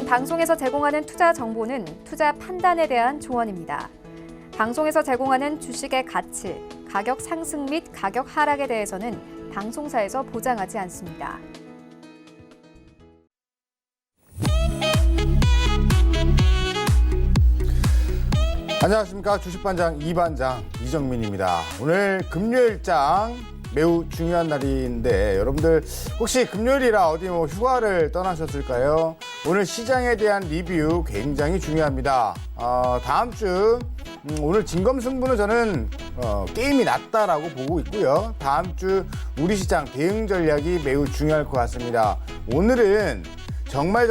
방송에서 제공하는 투자 정보는 투자 판단에 대한 조언입니다. 방송에서 제공하는 주식의 가치, 가격 상승 및 가격 하락에 대해서는 방송사에서 보장하지 않습니다. 안녕하십니까. 주식반장 이반장 이정민입니다. 오늘 금요일장 매우 중요한 날인데 여러분들 혹시 금요일이라 어디 휴가를 떠나셨을까요? 오늘 시장에 대한 리뷰 굉장히 중요합니다. 다음 주 오늘 진검승부는 저는 게임이 낫다라고 보고 있고요. 다음 주 우리 시장 대응 전략이 매우 중요할 것 같습니다. 오늘은 정말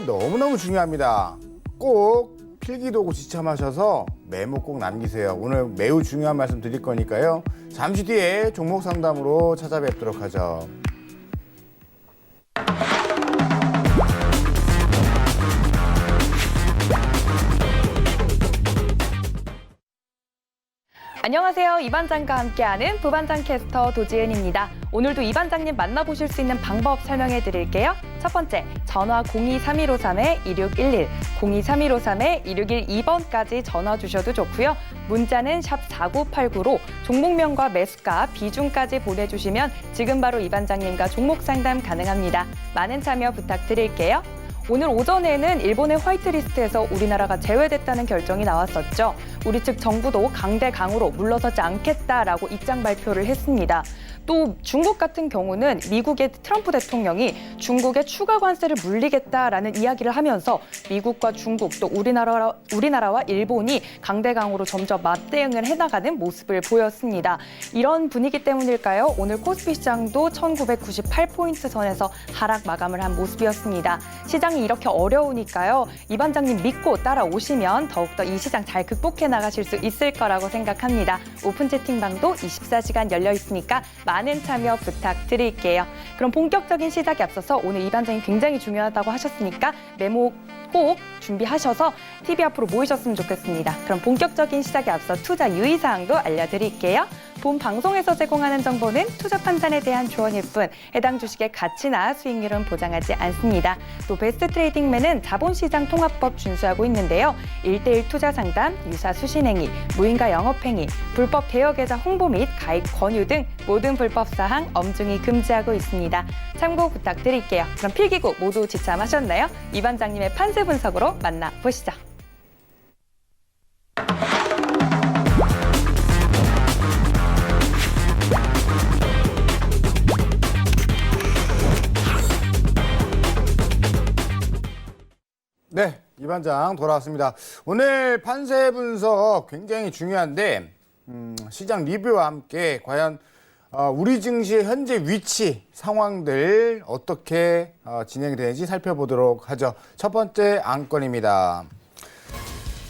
너무너무 중요합니다. 꼭 필기도구 지참하셔서 메모 꼭 남기세요. 오늘 매우 중요한 말씀 드릴 거니까요. 잠시 뒤에 종목 상담으로 찾아뵙도록 하죠. 안녕하세요. 이반장과 함께하는 부반장 캐스터 도지은입니다. 오늘도 이반장님 만나보실 수 있는 방법 설명해 드릴게요. 첫 번째, 전화 023153-2611, 023153-2612번까지 전화 주셔도 좋고요. 문자는 샵 4989로 종목명과 매수가, 비중까지 보내주시면 지금 바로 이반장님과 종목 상담 가능합니다. 많은 참여 부탁드릴게요. 오늘 오전에는 일본의 화이트리스트에서 우리나라가 제외됐다는 결정이 나왔었죠. 우리 측 정부도 강대강으로 물러서지 않겠다라고 입장 발표를 했습니다. 또 중국 같은 경우는 미국의 트럼프 대통령이 중국에 추가 관세를 물리겠다라는 이야기를 하면서 미국과 중국 또 우리나라와 일본이 강대강으로 점점 맞대응을 해나가는 모습을 보였습니다. 이런 분위기 때문일까요? 오늘 코스피 시장도 1998포인트 선에서 하락 마감을 한 모습이었습니다. 시장이 이렇게 어려우니까요. 이반장님 믿고 따라오시면 더욱더 이 시장 잘 극복해 나가실 수 있을 거라고 생각합니다. 오픈 채팅방도 24시간 열려 있으니까 많은 참여 부탁드릴게요. 그럼 본격적인 시작에 앞서서 오늘 이반장이 굉장히 중요하다고 하셨으니까 메모 꼭 준비하셔서 TV 앞으로 모이셨으면 좋겠습니다. 그럼 본격적인 시작에 앞서 투자 유의사항도 알려드릴게요. 본 방송에서 제공하는 정보는 투자 판단에 대한 조언일 뿐 해당 주식의 가치나 수익률은 보장하지 않습니다. 또 베스트 트레이딩맨은 자본시장 통합법 준수하고 있는데요. 1:1 투자 상담, 유사 수신행위, 무인가 영업행위, 불법 대여계좌 홍보 및 가입 권유 등 모든 불법 사항 엄중히 금지하고 있습니다. 참고 부탁드릴게요. 그럼 필기구 모두 지참하셨나요? 이반장님의 판세 분석으로 만나보시죠. 네, 이반장 돌아왔습니다. 오늘 판세 분석 굉장히 중요한데 시장 리뷰와 함께 과연 우리 증시의 현재 위치 상황들 어떻게 진행이 되는지 살펴보도록 하죠. 첫 번째 안건입니다.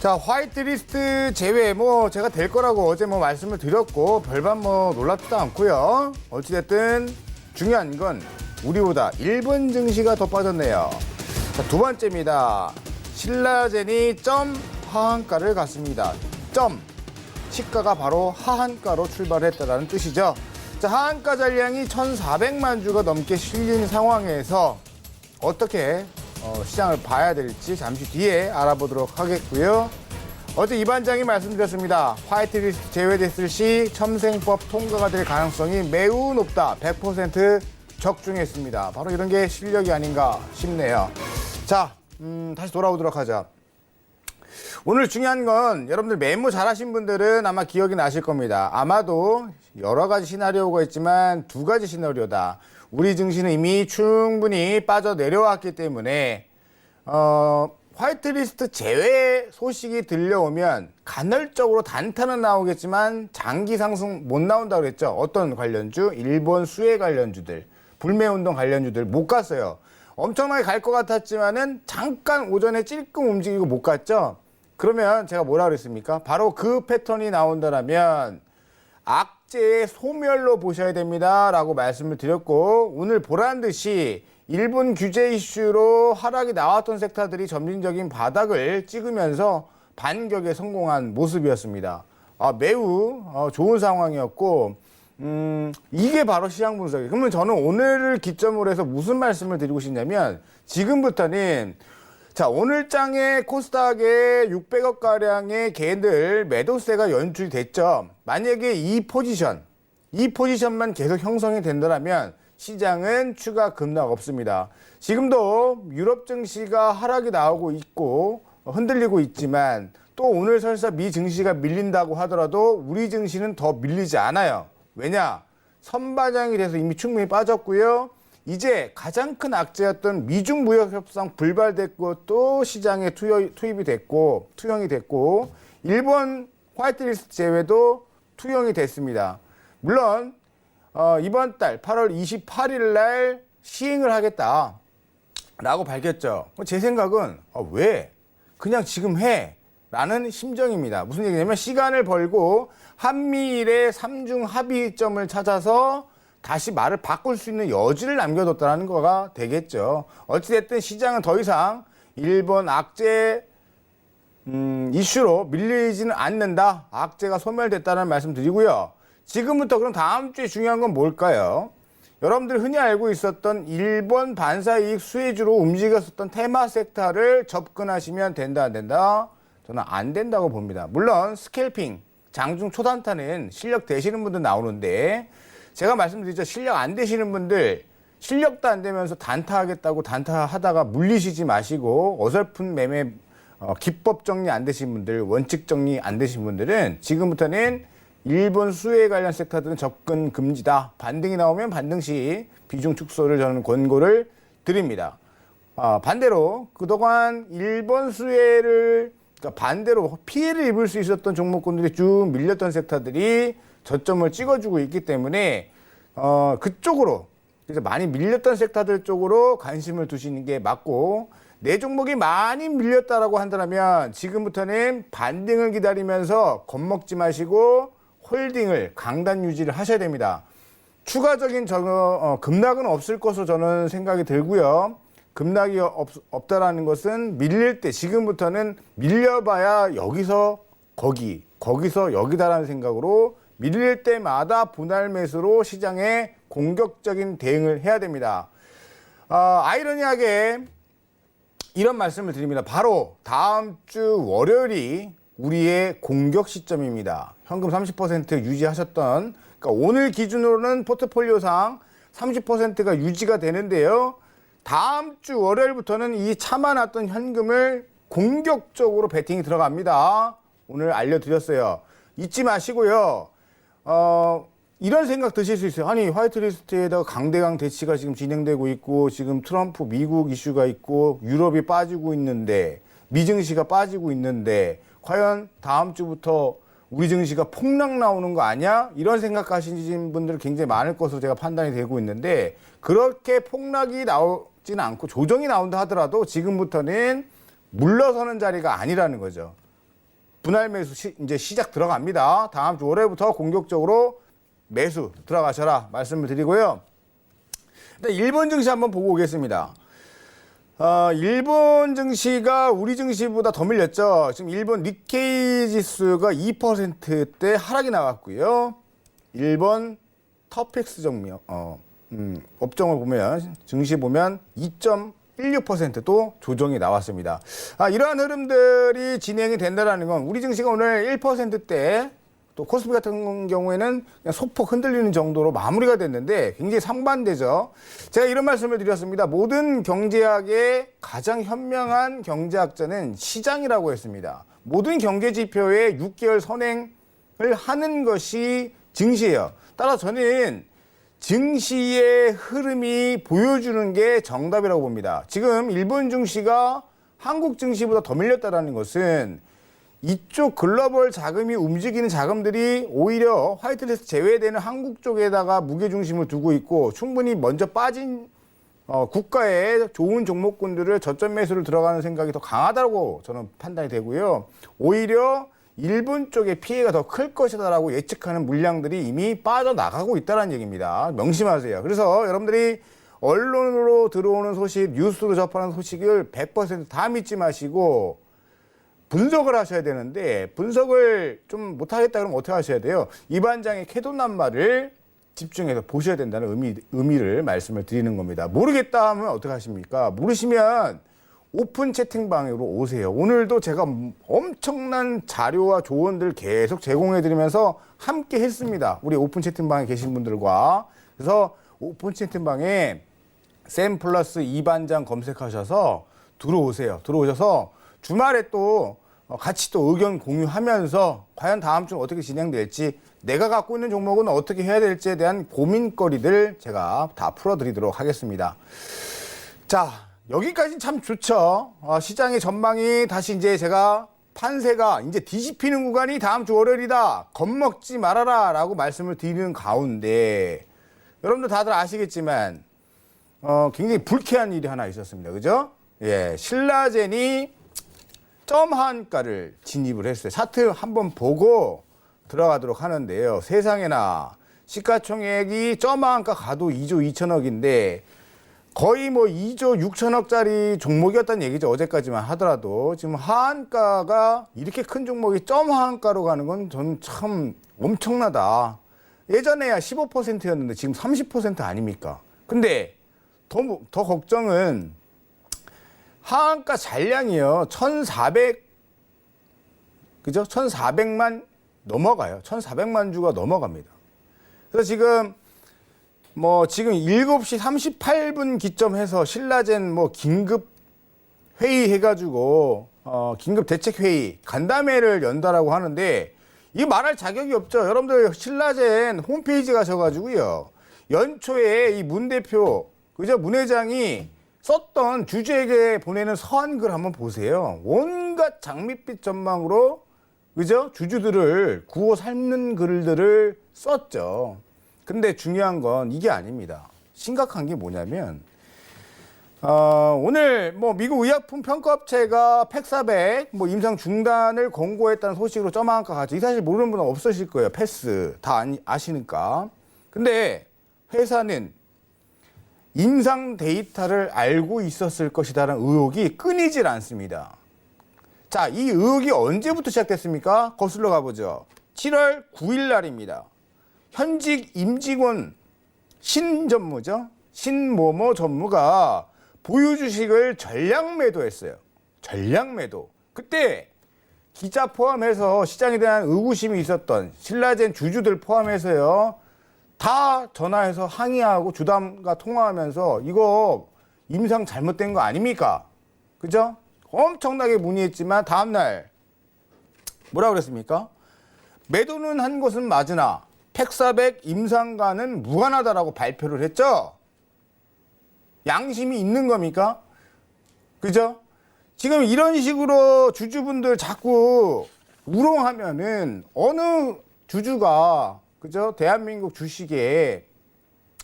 자, 화이트리스트 제외 제가 될 거라고 어제 말씀을 드렸고 별반 놀랍지도 않고요. 어찌됐든 중요한 건 우리보다 일본 증시가 더 빠졌네요. 자, 두 번째입니다. 신라젠이 점 하한가를 갔습니다. 점 시가가 바로 하한가로 출발했다는 뜻이죠. 자, 하한가 잔량이 1,400만 주가 넘게 실린 상황에서 어떻게 시장을 봐야 될지 잠시 뒤에 알아보도록 하겠고요. 어제 이반장이 말씀드렸습니다. 화이트리스트 제외됐을 시 첨생법 통과가 될 가능성이 매우 높다. 100% 적중했습니다. 바로 이런 게 실력이 아닌가 싶네요. 자, 다시 돌아오도록 하죠. 오늘 중요한 건 여러분들 메모 잘하신 분들은 아마 기억이 나실 겁니다. 아마도 여러 가지 시나리오가 있지만 두 가지 시나리오다. 우리 증시는 이미 충분히 빠져 내려왔기 때문에 화이트리스트 제외 소식이 들려오면 간헐적으로 단타는 나오겠지만 장기 상승 못 나온다고 그랬죠. 어떤 관련주? 일본 수혜 관련주들, 불매운동 관련주들 못 갔어요. 엄청나게 갈 것 같았지만은 잠깐 오전에 찔끔 움직이고 못 갔죠. 그러면 제가 뭐라 그랬습니까? 바로 그 패턴이 나온다라면 악재의 소멸로 보셔야 됩니다 라고 말씀을 드렸고, 오늘 보란 듯이 일본 규제 이슈로 하락이 나왔던 섹터들이 점진적인 바닥을 찍으면서 반격에 성공한 모습이었습니다. 매우 좋은 상황이었고, 이게 바로 시장 분석이에요. 그러면 저는 오늘을 기점으로 해서 무슨 말씀을 드리고 싶냐면, 지금부터는 자, 오늘 장에 코스닥에 600억 가량의 개인들 매도세가 연출이 됐죠. 만약에 이 포지션만 계속 형성이 된다면 시장은 추가 급락 없습니다. 지금도 유럽 증시가 하락이 나오고 있고 흔들리고 있지만 또 오늘 설사 미 증시가 밀린다고 하더라도 우리 증시는 더 밀리지 않아요. 왜냐? 선반영이 돼서 이미 충분히 빠졌고요. 이제 가장 큰 악재였던 미중 무역 협상 불발됐고 또 시장에 투입이 됐고 투영이 됐고 일본 화이트리스트 제외도 투영이 됐습니다. 물론 이번 달 8월 28일 날 시행을 하겠다라고 밝혔죠. 제 생각은 왜? 그냥 지금 해. 라는 심정입니다. 무슨 얘기냐면 시간을 벌고 한미일의 3중 합의점을 찾아서 다시 말을 바꿀 수 있는 여지를 남겨뒀다는 거가 되겠죠. 어찌됐든 시장은 더 이상 일본 악재 이슈로 밀리지는 않는다. 악재가 소멸됐다는 말씀 드리고요. 지금부터 그럼 다음 주에 중요한 건 뭘까요? 여러분들 흔히 알고 있었던 일본 반사이익 수혜주로 움직였었던 테마 섹터를 접근하시면 된다, 안 된다? 저는 안 된다고 봅니다. 물론 스캘핑, 장중 초단타는 실력 되시는 분들 나오는데 제가 말씀드리죠. 실력 안 되시는 분들, 실력도 안 되면서 단타하겠다고 단타하다가 물리시지 마시고 어설픈 매매 기법 정리 안 되신 분들, 원칙 정리 안 되신 분들은 지금부터는 일본 수혜 관련 섹터들은 접근 금지다. 반등이 나오면 반등 시 비중 축소를 저는 권고를 드립니다. 반대로 그동안 일본 수혜를 그러니까 반대로 피해를 입을 수 있었던 종목군들이 쭉 밀렸던 섹터들이 저점을 찍어주고 있기 때문에 그쪽으로 그래서 많이 밀렸던 섹터들 쪽으로 관심을 두시는 게 맞고 내 종목이 많이 밀렸다라고 한다면 지금부터는 반등을 기다리면서 겁먹지 마시고 홀딩을 강단 유지를 하셔야 됩니다. 추가적인 급락은 없을 것으로 저는 생각이 들고요. 급락이 없다라는 것은 밀릴 때 지금부터는 밀려봐야 여기서 거기, 거기서 여기다라는 생각으로 밀릴 때마다 분할 매수로 시장에 공격적인 대응을 해야 됩니다. 아이러니하게 이런 말씀을 드립니다. 바로 다음 주 월요일이 우리의 공격 시점입니다. 현금 30% 유지하셨던 그러니까 오늘 기준으로는 포트폴리오상 30%가 유지가 되는데요. 다음 주 월요일부터는 이 참아놨던 현금을 공격적으로 베팅이 들어갑니다. 오늘 알려드렸어요. 잊지 마시고요. 이런 생각 드실 수 있어요. 아니 화이트리스트에다가 강대강 대치가 지금 진행되고 있고 지금 트럼프 미국 이슈가 있고 유럽이 빠지고 있는데 미증시가 빠지고 있는데 과연 다음 주부터 우리 증시가 폭락 나오는 거 아니야? 이런 생각하시는 분들 굉장히 많을 것으로 제가 판단이 되고 있는데 그렇게 폭락이 나오지는 않고 조정이 나온다 하더라도 지금부터는 물러서는 자리가 아니라는 거죠. 분할 매수 이제 시작 들어갑니다. 다음 주 월요일부터 공격적으로 매수 들어가셔라 말씀을 드리고요. 일단 일본 증시 한번 보고 오겠습니다. 일본 증시가 우리 증시보다 더 밀렸죠. 지금 일본 니케이 지수가 2%대 하락이 나왔고요. 일본 터펙스 정밀 업종을 보면 증시 보면 2.16%도 조정이 나왔습니다. 이러한 흐름들이 진행이 된다는 건 우리 증시가 오늘 1%대 또 코스피 같은 경우에는 그냥 소폭 흔들리는 정도로 마무리가 됐는데 굉장히 상반되죠. 제가 이런 말씀을 드렸습니다. 모든 경제학의 가장 현명한 경제학자는 시장이라고 했습니다. 모든 경제 지표에 6개월 선행을 하는 것이 증시예요. 따라서 저는 증시의 흐름이 보여주는 게 정답이라고 봅니다. 지금 일본 증시가 한국 증시보다 더 밀렸다는 것은 이쪽 글로벌 자금이 움직이는 자금들이 오히려 화이트리스트 제외되는 한국 쪽에다가 무게중심을 두고 있고 충분히 먼저 빠진 국가의 좋은 종목군들을 저점 매수를 들어가는 생각이 더 강하다고 저는 판단이 되고요. 오히려 일본 쪽의 피해가 더 클 것이다라고 예측하는 물량들이 이미 빠져나가고 있다는 얘기입니다. 명심하세요. 그래서 여러분들이 언론으로 들어오는 소식, 뉴스로 접하는 소식을 100% 믿지 마시고 분석을 하셔야 되는데 분석을 좀 못하겠다 그러면 어떻게 하셔야 돼요? 이 반장의 캐도남마를 집중해서 보셔야 된다는 의미를 말씀을 드리는 겁니다. 모르겠다 하면 어떻게 하십니까? 모르시면 오픈 채팅방으로 오세요. 오늘도 제가 엄청난 자료와 조언들 계속 제공해드리면서 함께 했습니다. 우리 오픈 채팅방에 계신 분들과. 그래서 오픈 채팅방에 쌤 플러스 이반장 검색하셔서 들어오세요. 들어오셔서 주말에 또 같이 또 의견 공유하면서 과연 다음 주 어떻게 진행될지, 내가 갖고 있는 종목은 어떻게 해야 될지에 대한 고민거리들 제가 다 풀어드리도록 하겠습니다. 자, 여기까지는 참 좋죠. 시장의 전망이 다시 이제 제가 판세가 이제 뒤집히는 구간이 다음 주 월요일이다. 겁먹지 말아라 라고 말씀을 드리는 가운데, 여러분들 다들 아시겠지만 굉장히 불쾌한 일이 하나 있었습니다. 그죠? 예, 신라젠이 점한가를 진입을 했어요. 차트 한번 보고 들어가도록 하는데요. 세상에나 시가총액이 점한가 가도 2조 2천억인데 거의 뭐 2조 6천억짜리 종목이었다는 얘기죠. 어제까지만 하더라도. 지금 하한가가 이렇게 큰 종목이 점한가로 가는 건 저는 참 엄청나다. 예전에야 15%였는데 지금 30% 아닙니까? 근데 더 걱정은 하한가 잔량이요. 1,400, 그죠? 1,400만 넘어가요. 1,400만 주가 넘어갑니다. 그래서 지금 지금 7시 38분 기점해서 신라젠 긴급 회의 해가지고, 긴급 대책 회의, 간담회를 연다라고 하는데, 이거 말할 자격이 없죠. 여러분들 신라젠 홈페이지 가셔가지고요. 연초에 이 문 대표, 그죠? 문 회장이 썼던 주주에게 보내는 서한글 한번 보세요. 온갖 장밋빛 전망으로, 그죠? 주주들을 구호 삶는 글들을 썼죠. 근데 중요한 건 이게 아닙니다. 심각한 게 뭐냐면, 오늘 미국 의약품 평가업체가 팩사백 임상 중단을 권고했다는 소식으로 점한가 가죠. 이 사실 모르는 분은 없으실 거예요. 패스 다 아시니까. 근데 회사는 임상 데이터를 알고 있었을 것이다라는 의혹이 끊이질 않습니다. 자, 이 의혹이 언제부터 시작됐습니까? 거슬러 가보죠. 7월 9일 날입니다. 현직 임직원 신전무죠. 신모모 전무가 보유 주식을 전량 매도했어요. 전량 매도. 그때 기자 포함해서 시장에 대한 의구심이 있었던 신라젠 주주들 포함해서요. 다 전화해서 항의하고 주담과 통화하면서 이거 임상 잘못된 거 아닙니까? 그죠? 엄청나게 문의했지만 다음날 뭐라고 그랬습니까? 매도는 한 것은 맞으나 팩사백 임상과는 무관하다라고 발표를 했죠. 양심이 있는 겁니까? 그죠? 지금 이런 식으로 주주분들 자꾸 우롱하면은 어느 주주가, 그죠? 대한민국 주식에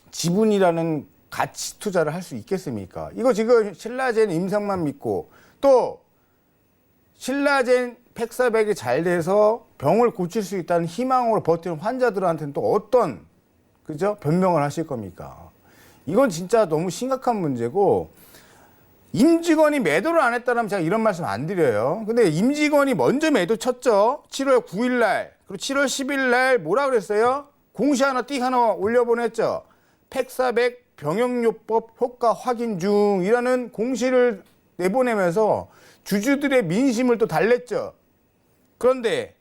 지분이라는 가치 투자를 할 수 있겠습니까? 이거 지금 신라젠 임상만 믿고 또 신라젠 팩사백이 잘 돼서 병을 고칠 수 있다는 희망으로 버티는 환자들한테는 또 어떤, 그죠? 변명을 하실 겁니까? 이건 진짜 너무 심각한 문제고, 임직원이 매도를 안 했다면 제가 이런 말씀 안 드려요. 근데 임직원이 먼저 매도 쳤죠. 7월 9일 날, 그리고 7월 10일 날 뭐라 그랬어요? 공시 하나 띡 하나 올려보냈죠. 팩사백 병역요법 효과 확인 중이라는 공시를 내보내면서 주주들의 민심을 또 달랬죠. 그런데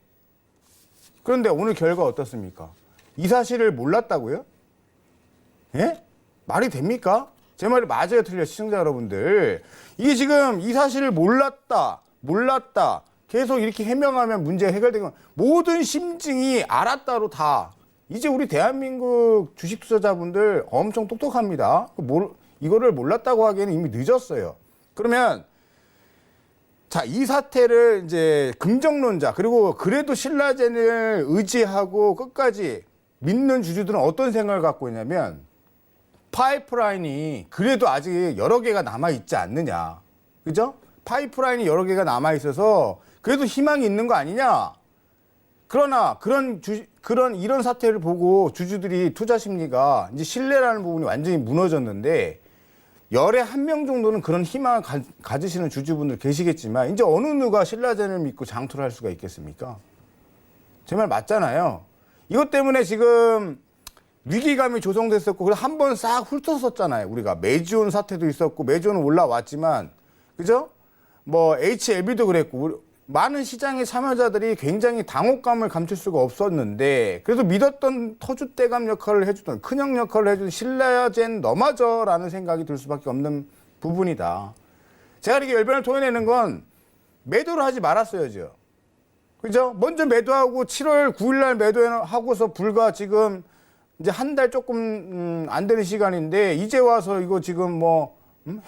오늘 결과 어떻습니까? 이 사실을 몰랐다고요? 예? 말이 됩니까? 제 말이 맞아요, 틀려요, 시청자 여러분들. 이게 지금 이 사실을 몰랐다 계속 이렇게 해명하면 문제가 해결되고, 모든 심증이 알았다로 다. 이제 우리 대한민국 주식 투자자분들 엄청 똑똑합니다. 이거를 몰랐다고 하기에는 이미 늦었어요. 그러면 자, 이 사태를 이제 긍정론자, 그리고 그래도 신라젠을 의지하고 끝까지 믿는 주주들은 어떤 생각을 갖고 있냐면, 파이프라인이 그래도 아직 여러 개가 남아있지 않느냐. 그죠? 파이프라인이 여러 개가 남아있어서 그래도 희망이 있는 거 아니냐. 그러나 이런 사태를 보고 주주들이 투자 심리가 이제 신뢰라는 부분이 완전히 무너졌는데, 열에 한 명 정도는 그런 희망을 가지시는 주주분들 계시겠지만, 이제 어느 누가 신라젠을 믿고 장투를 할 수가 있겠습니까? 제 말 맞잖아요. 이것 때문에 지금 위기감이 조성됐었고, 그래서 한 번 싹 훑었었잖아요. 우리가 메지온 사태도 있었고, 메지온은 올라왔지만, 그죠? 뭐 HLB도 그랬고 많은 시장의 참여자들이 굉장히 당혹감을 감출 수가 없었는데 그래도 믿었던 터줏대감 역할을 해주던 큰형 역할을 해준 신라젠 너마저라는 생각이 들 수밖에 없는 부분이다. 제가 이렇게 열변을 토해내는 건 매도를 하지 말았어야죠. 그죠? 먼저 매도하고 7월 9일 날 매도하고서 불과 지금 이제 한 달 조금 안 되는 시간인데 이제 와서 이거 지금 뭐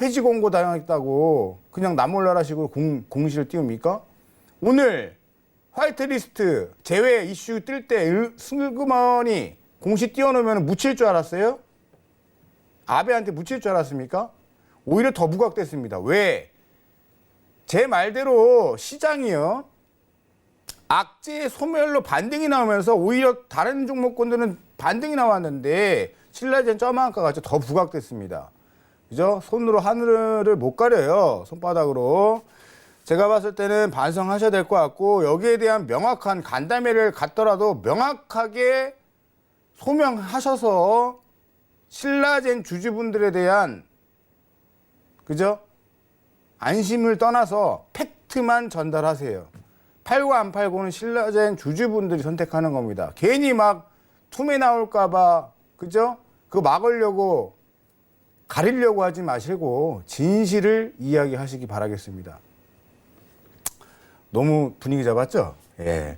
해지 공고 당했다고 그냥 나몰라라식으로 공시를 띄웁니까? 오늘 화이트리스트 제외 이슈 뜰 때 슬그머니 공시 띄워놓으면 묻힐 줄 알았어요? 아베한테 묻힐 줄 알았습니까? 오히려 더 부각됐습니다. 왜? 제 말대로 시장이요. 악재 소멸로 반등이 나오면서 오히려 다른 종목군들은 반등이 나왔는데 신라젠 점한가가 더 부각됐습니다. 그죠? 손으로 하늘을 못 가려요. 손바닥으로. 제가 봤을 때는 반성하셔야 될 것 같고 여기에 대한 명확한 간담회를 갖더라도 명확하게 소명하셔서 신라젠 주주분들에 대한 그죠? 안심을 떠나서 팩트만 전달하세요. 팔고 안 팔고는 신라젠 주주분들이 선택하는 겁니다. 괜히 막 투매 나올까봐 그죠? 그거 막으려고 가리려고 하지 마시고 진실을 이야기하시기 바라겠습니다. 너무 분위기 잡았죠? 예.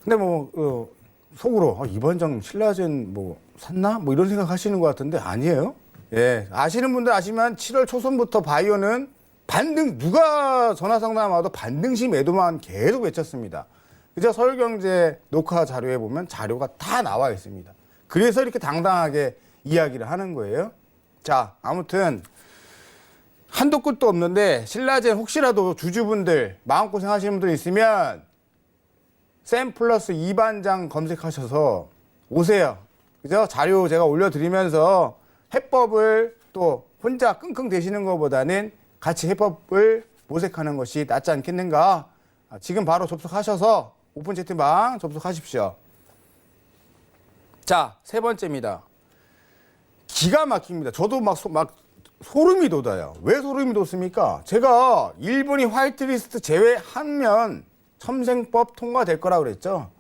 근데 뭐 속으로 이번 장 신라젠 뭐 샀나? 뭐 이런 생각 하시는 것 같은데 아니에요. 예. 아시는 분들 아시면 7월 초순부터 바이오는 반등 누가 전화 상담 와도 반등시 매도만 계속 외쳤습니다. 그죠? 서울경제 녹화 자료에 보면 자료가 다 나와 있습니다. 그래서 이렇게 당당하게 이야기를 하는 거예요. 자, 아무튼 한도 끝도 없는데 신라젠 혹시라도 주주분들 마음고생 하시는 분들 있으면 샘 플러스 2반장 검색하셔서 오세요. 그죠? 자료 제가 올려드리면서 해법을 또 혼자 끙끙 대시는 것보다는 같이 해법을 모색하는 것이 낫지 않겠는가. 지금 바로 접속하셔서 오픈 채팅방 접속하십시오. 자, 세 번째입니다. 기가 막힙니다. 저도 막 소름이 돋아요. 왜 소름이 돋습니까? 제가 일본이 화이트리스트 제외하면 첨생법 통과될 거라고 그랬죠.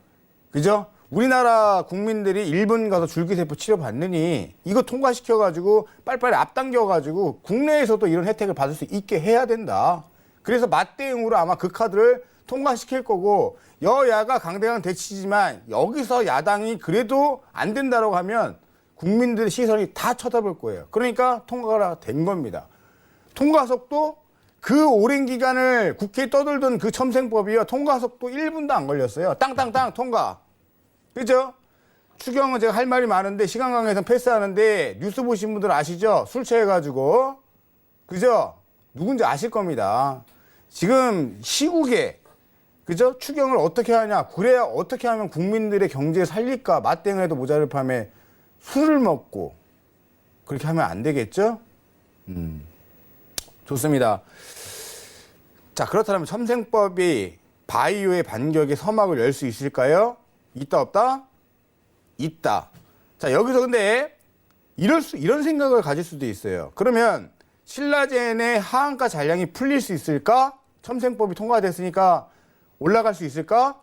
그죠? 우리나라 국민들이 일본 가서 줄기세포 치료받느니 이거 통과시켜가지고 빨리빨리 앞당겨가지고 국내에서도 이런 혜택을 받을 수 있게 해야 된다. 그래서 맞대응으로 아마 그 카드를 통과시킬 거고 여야가 강대강 대치지만 여기서 야당이 그래도 안 된다고 하면 국민들의 시선이 다 쳐다볼 거예요. 그러니까 통과가 된 겁니다. 통과 속도 그 오랜 기간을 국회에 떠들던 그 첨생법이요. 통과 속도 1분도 안 걸렸어요. 땅땅땅 통과. 그죠? 추경은 제가 할 말이 많은데 시간 관계상 패스하는데 뉴스 보신 분들 아시죠? 술 취해가지고. 그죠? 누군지 아실 겁니다. 지금 시국에 그죠? 추경을 어떻게 하냐. 그래야 어떻게 하면 국민들의 경제에 살릴까. 맞대응해도 모자를 판에 술을 먹고 그렇게 하면 안 되겠죠? 좋습니다. 자, 그렇다면 첨생법이 바이오의 반격의 서막을 열 수 있을까요? 있다 없다? 있다. 자, 여기서 근데 이런 생각을 가질 수도 있어요. 그러면 신라젠의 하한가 잔량이 풀릴 수 있을까? 첨생법이 통과됐으니까 올라갈 수 있을까?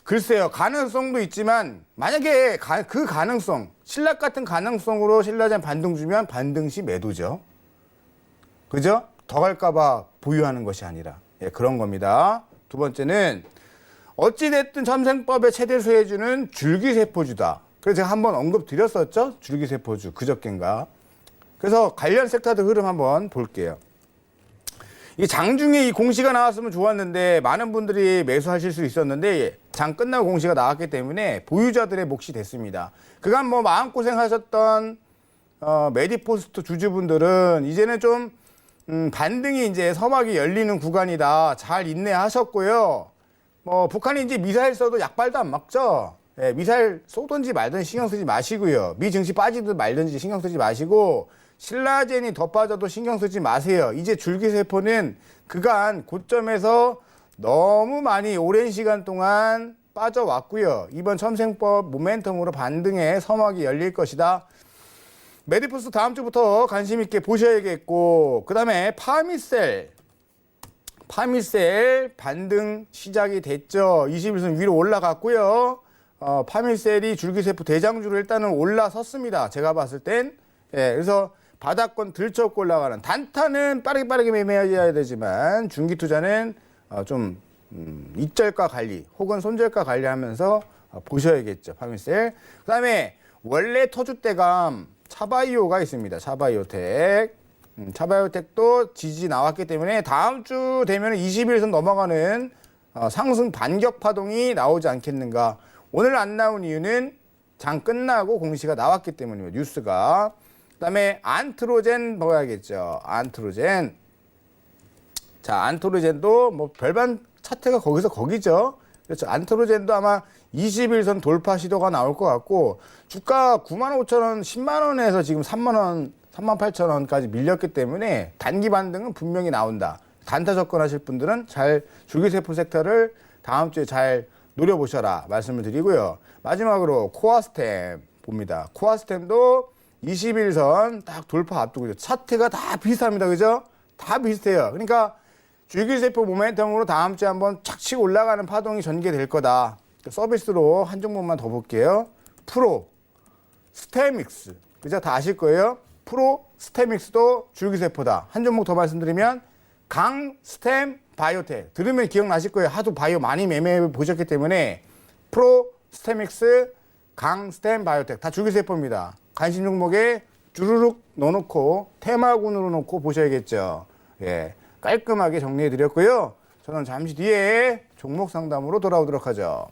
글쎄요. 가능성도 있지만 만약에 그 가능성, 신락 같은 가능성으로 신라젠 반등 주면 반등시 매도죠. 그죠? 더 갈까봐 보유하는 것이 아니라 그런 겁니다. 두 번째는 어찌됐든 첨생법의 최대수 해주는 줄기세포주다. 그래서 제가 한번 언급 드렸었죠. 줄기세포주 그저껜가. 그래서 관련 섹터들 흐름 한번 볼게요. 이 장중에 이 공시가 나왔으면 좋았는데 많은 분들이 매수하실 수 있었는데 장 끝나고 공시가 나왔기 때문에 보유자들의 몫이 됐습니다. 그간 뭐 마음고생하셨던 메디포스트 주주분들은 이제는 좀 반등이 이제 서막이 열리는 구간이다. 잘 인내하셨고요. 뭐 북한이 이제 미사일 쏘도 약발도 안 막죠. 예, 미사일 쏘든지 말든지 신경 쓰지 마시고요. 미 증시 빠지든 말든지 신경 쓰지 마시고 신라젠이 더 빠져도 신경 쓰지 마세요. 이제 줄기세포는 그간 고점에서 너무 많이 오랜 시간 동안 빠져왔고요. 이번 첨생법 모멘텀으로 반등의 서막이 열릴 것이다. 메디푸스 다음 주부터 관심 있게 보셔야겠고 그 다음에 파미셀 파미셀 반등 시작이 됐죠. 21선 위로 올라갔고요. 파미셀이 줄기세포 대장주로 일단은 올라섰습니다. 제가 봤을 땐. 예, 그래서 바닥권 들쳐고 올라가는 단타는 빠르게 매매해야 되지만 중기 투자는 좀 이절가 관리 혹은 손절가 관리하면서 보셔야겠죠. 파미셀. 그다음에 원래 터줏대감 차바이오가 있습니다. 차바이오텍. 차바이오텍도 지지 나왔기 때문에 다음 주 되면 21선 넘어가는 상승 반격 파동이 나오지 않겠는가. 오늘 안 나온 이유는 장 끝나고 공시가 나왔기 때문이에요. 뉴스가. 그다음에 안트로젠 먹어야겠죠. 안트로젠. 자, 안트로젠도 뭐 별반 차트가 거기서 거기죠. 그렇죠. 안트로젠도 아마 21선 돌파 시도가 나올 것 같고 주가 95,000원, 10만 원에서 지금 3만 원, 38,000원까지 밀렸기 때문에 단기 반등은 분명히 나온다. 단타 접근하실 분들은 잘 줄기세포 섹터를 다음 주에 잘 노려보셔라 말씀을 드리고요. 마지막으로 코아스템 봅니다. 코아스템도 21선 딱 돌파 앞두고 차트가 다 비슷합니다. 그죠? 다 비슷해요. 그러니까 줄기세포 모멘텀으로 다음 주에 한번 착 치고 올라가는 파동이 전개될 거다. 서비스로 한 종목만 더 볼게요. 프로 스테믹스. 그죠? 다 아실 거예요. 프로 스테믹스도 줄기세포다. 한 종목 더 말씀드리면 강스템 바이오텍. 들으면 기억나실 거예요. 하도 바이오 많이 매매해 보셨기 때문에 프로 스테믹스 강스템 바이오텍 다 줄기세포입니다. 관심 종목에 주르륵 넣어놓고 테마군으로 놓고 보셔야겠죠. 예, 깔끔하게 정리해 드렸고요. 저는 잠시 뒤에 종목 상담으로 돌아오도록 하죠.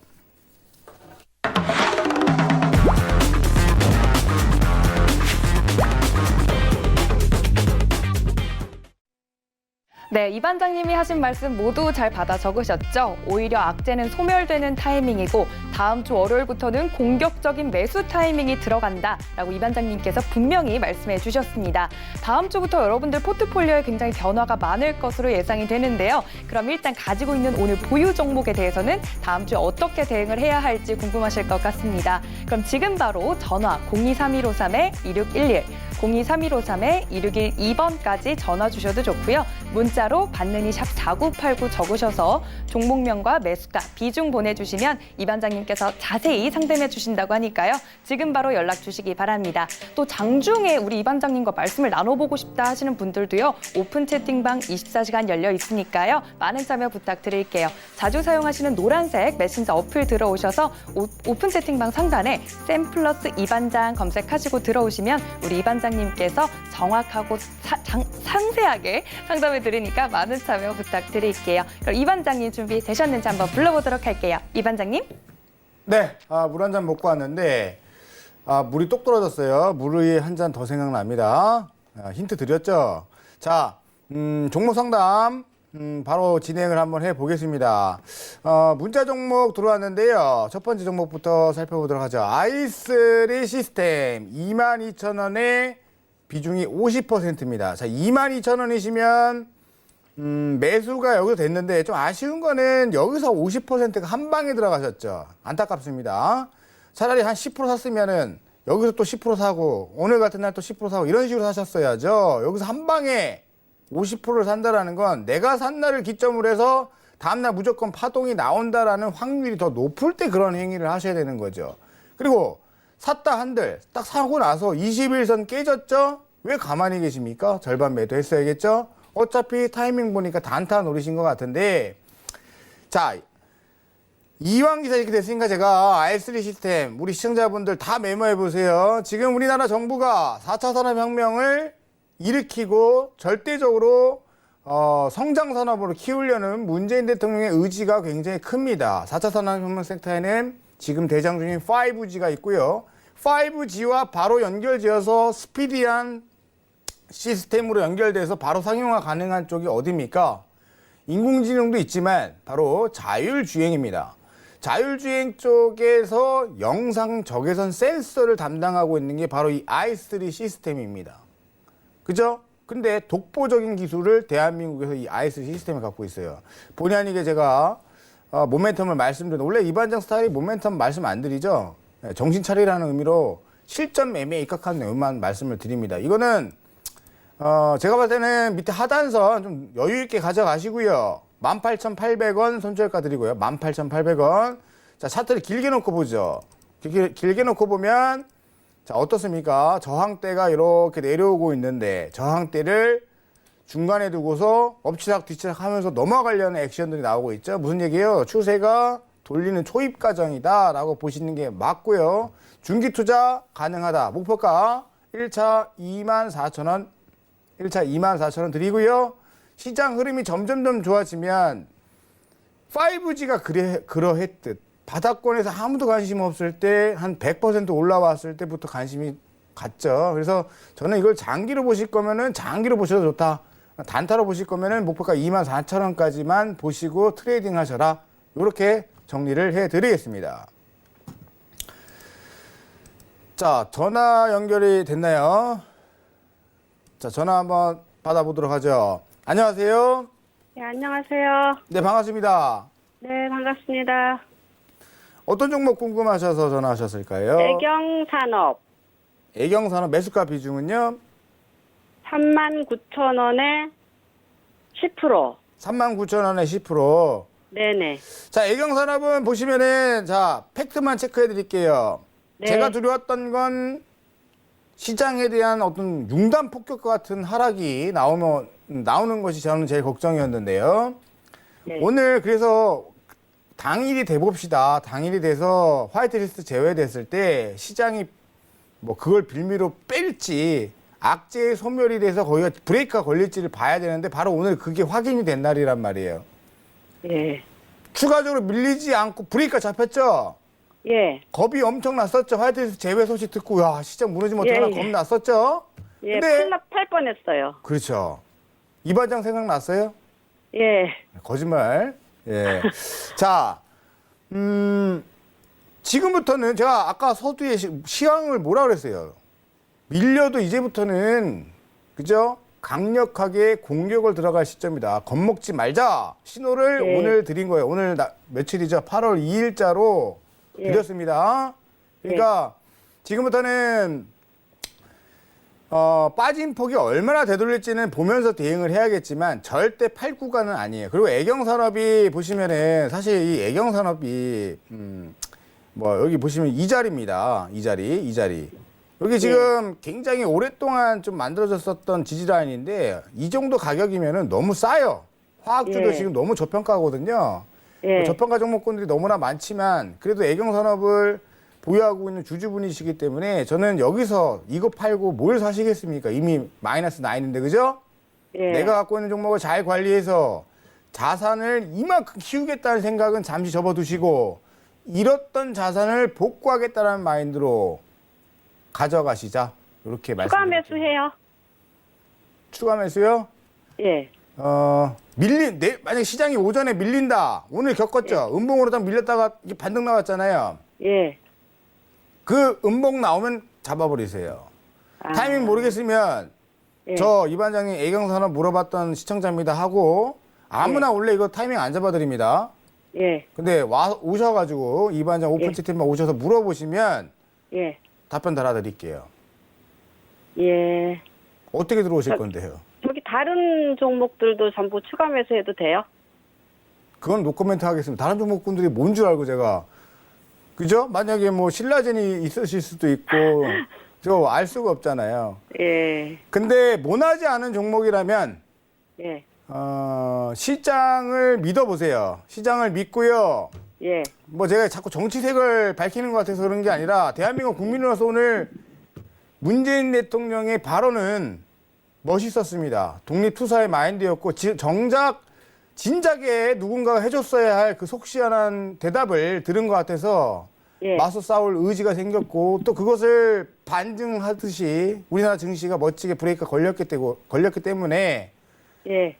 네, 이 반장님이 하신 말씀 모두 잘 받아 적으셨죠? 오히려 악재는 소멸되는 타이밍이고 다음 주 월요일부터는 공격적인 매수 타이밍이 들어간다라고 이 반장님께서 분명히 말씀해 주셨습니다. 다음 주부터 여러분들 포트폴리오에 굉장히 변화가 많을 것으로 예상이 되는데요. 그럼 일단 가지고 있는 오늘 보유 종목에 대해서는 다음 주에 어떻게 대응을 해야 할지 궁금하실 것 같습니다. 그럼 지금 바로 전화 023153-2611 023153-2612번까지 전화 주셔도 좋고요. 문자로 받는 샵 4989 적으셔서 종목명과 매수가, 비중 보내주시면 이 반장님께서 자세히 상담해 주신다고 하니까요. 지금 바로 연락 주시기 바랍니다. 또 장중에 우리 이 반장님과 말씀을 나눠보고 싶다 하시는 분들도요. 오픈 채팅방 24시간 열려 있으니까요. 많은 참여 부탁드릴게요. 자주 사용하시는 노란색 메신저 어플 들어오셔서 오픈 채팅방 상단에 샘 플러스 이 반장 검색하시고 들어오시면 우리 이 반장님께서 정확하고 상세하게 상담해 드리니까 많은 참여 부탁드릴게요. 그럼 이 반장님 준비되셨는지 한번 불러보도록 할게요. 이 반장님. 네, 물 한 잔 먹고 왔는데 물이 똑 떨어졌어요. 물이 한 잔 더 생각납니다. 힌트 드렸죠? 자, 종목 상담 바로 진행을 한번 해보겠습니다. 문자 종목 들어왔는데요. 첫 번째 종목부터 살펴보도록 하죠. i3 시스템 22,000원에 비중이 50%입니다. 자, 22,000원이시면 매수가 여기서 됐는데 좀 아쉬운 거는 여기서 50%가 한 방에 들어가셨죠. 안타깝습니다. 차라리 한 10% 샀으면은 여기서 또 10% 사고 오늘 같은 날 또 10% 사고 이런 식으로 사셨어야죠. 여기서 한 방에 50%를 산다라는 건 내가 산 날을 기점으로 해서 다음날 무조건 파동이 나온다라는 확률이 더 높을 때 그런 행위를 하셔야 되는 거죠. 그리고 샀다 한들 딱 사고 나서 21선 깨졌죠? 왜 가만히 계십니까? 절반 매도했어야겠죠? 어차피 타이밍 보니까 단타 노리신 것 같은데 자, 이왕 기사 이렇게 됐으니까 제가 i3 시스템 우리 시청자분들 다 메모해 보세요. 지금 우리나라 정부가 4차 산업혁명을 일으키고 절대적으로 성장 산업으로 키우려는 문재인 대통령의 의지가 굉장히 큽니다. 4차 산업혁명 섹터에는 지금 대장 중인 5G가 있고요. 5G와 바로 연결지어서 스피디한 시스템으로 연결돼서 바로 상용화 가능한 쪽이 어디입니까? 인공지능도 있지만 바로 자율주행입니다. 자율주행 쪽에서 영상 적외선 센서를 담당하고 있는 게 바로 이 i3 시스템입니다. 그죠? 근데 독보적인 기술을 대한민국에서 이 i3 시스템을 갖고 있어요. 본의 아니게 제가 모멘텀을 말씀드렸는데 원래 이 반장 스타일이 모멘텀 말씀 안 드리죠? 정신 차리라는 의미로 실전 매매에 입각한 내용만 말씀을 드립니다. 이거는 제가 봤을 때는 밑에 하단선 좀 여유 있게 가져가시고요. 18,800원 손절가 드리고요. 18,800원. 자, 차트를 길게 놓고 보죠. 길게 놓고 보면 자, 어떻습니까? 저항대가 이렇게 내려오고 있는데 저항대를 중간에 두고서 엎치락 뒤치락 하면서 넘어가려는 액션들이 나오고 있죠. 무슨 얘기예요? 추세가 돌리는 초입 과정이다라고 보시는 게 맞고요. 중기 투자 가능하다. 목표가 1차 24,000원, 1차 24,000원 드리고요. 시장 흐름이 점점점 좋아지면 5G가 그러했듯 바닥권에서 아무도 관심 없을 때 한 100% 올라왔을 때부터 관심이 갔죠. 그래서 저는 이걸 장기로 보실 거면은 장기로 보셔도 좋다. 단타로 보실 거면은 목표가 24,000원까지만 보시고 트레이딩 하셔라. 이렇게 정리를 해드리겠습니다. 자, 전화 연결이 됐나요? 자, 전화 한번 받아보도록 하죠. 안녕하세요. 네, 안녕하세요. 네, 반갑습니다. 네, 반갑습니다. 어떤 종목 궁금하셔서 전화하셨을까요? 애경산업 애경산업 매수가 비중은요? 39,000원에 10%. 39,000원에 10%. 네네. 자, 애경산업은 보시면은 자, 팩트만 체크해 드릴게요. 네. 제가 두려웠던 건 시장에 대한 어떤 융단 폭격과 같은 하락이 나오는 것이 저는 제일 걱정이었는데요. 네. 오늘 그래서 당일이 돼봅시다. 당일이 돼서 화이트리스트 제외됐을 때 시장이 뭐 그걸 빌미로 뺄지 악재의 소멸이 돼서 거기가 브레이크가 걸릴지를 봐야 되는데 바로 오늘 그게 확인이 된 날이란 말이에요. 예. 추가적으로 밀리지 않고 브레이크가 잡혔죠? 예. 겁이 엄청 났었죠. 화이트리스트 제외 소식 듣고 야 시장 무너지면 예, 어떡하나 예. 겁 났었죠? 예. 근데 팔 뻔했어요. 그렇죠. 이 반장 생각났어요? 예. 거짓말. 예. 자, 지금부터는 제가 아까 서두에 시황을 뭐라 그랬어요? 밀려도 이제부터는, 그죠? 강력하게 공격을 들어갈 시점이다. 겁먹지 말자. 신호를 예. 오늘 드린 거예요. 오늘 며칠이죠? 8월 2일자로 예. 드렸습니다. 그러니까 지금부터는 빠진 폭이 얼마나 되돌릴지는 보면서 대응을 해야겠지만 절대 팔 구간은 아니에요. 그리고 애경산업이 보시면은 사실 이 애경산업이 뭐 여기 보시면 이 자리입니다. 이 자리. 여기 지금 굉장히 오랫동안 좀 만들어졌었던 지지라인인데 이 정도 가격이면은 너무 싸요. 화학주도 예. 지금 너무 저평가거든요. 예. 저평가 종목군들이 너무나 많지만 그래도 애경산업을 보유하고 있는 주주분이시기 때문에 저는 여기서 이거 팔고 뭘 사시겠습니까? 이미 마이너스 나 있는데, 그죠? 예. 내가 갖고 있는 종목을 잘 관리해서 자산을 이만큼 키우겠다는 생각은 잠시 접어두시고 잃었던 자산을 복구하겠다는 마인드로 가져가시자. 이렇게 추가 말씀드립니다. 매수해요. 추가 매수요? 예. 만약 시장이 오전에 밀린다. 오늘 겪었죠? 음봉으로 딱 밀렸다가 이게 반등 나왔잖아요. 예. 그 음봉 나오면 잡아버리세요. 아. 타이밍 모르겠으면 예. 저 이 반장이 애경산업 물어봤던 시청자입니다 하고 아무나 원래 이거 타이밍 안 잡아드립니다. 예. 근데 오셔가지고 이 반장 오픈 채팅방 오셔서 물어보시면 예. 답변 달아드릴게요. 예. 어떻게 들어오실 건데요? 저기 다른 종목들도 전부 추가 매수해도 돼요? 그건 노코멘트 하겠습니다. 다른 종목군들이 뭔 줄 알고 제가 그죠? 만약에 뭐 신라젠이 있으실 수도 있고 저 알 수가 없잖아요. 예. 근데 모나지 않은 종목이라면 예. 시장을 믿어보세요. 시장을 믿고요. 예. 뭐 제가 자꾸 정치색을 밝히는 것 같아서 그런 게 아니라 대한민국 국민으로서 오늘 문재인 대통령의 발언은 멋있었습니다. 독립투사의 마인드였고 정작 진작에 누군가가 해줬어야 할 그 속 시원한 대답을 들은 것 같아서 예. 맞서 싸울 의지가 생겼고 또 그것을 반증하듯이 우리나라 증시가 멋지게 브레이크가 걸렸기 때문에 예.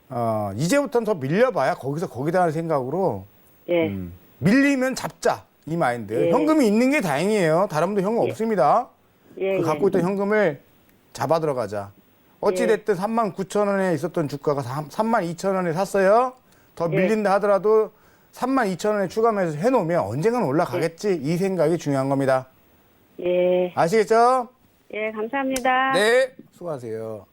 이제부터는 더 밀려봐야 거기서 거기다 하는 생각으로 예. 밀리면 잡자 이 마인드. 예. 현금이 있는 게 다행이에요. 다른 분도 현금 없습니다. 예. 그 갖고 있던 현금을 잡아 들어가자. 어찌됐든 39,000원에 있었던 주가가 32,000원에 샀어요. 더 밀린다 하더라도 32,000원에 추가 매수 해놓으면 언젠가는 올라가겠지. 이 생각이 중요한 겁니다. 예. 아시겠죠? 예, 감사합니다. 네. 수고하세요.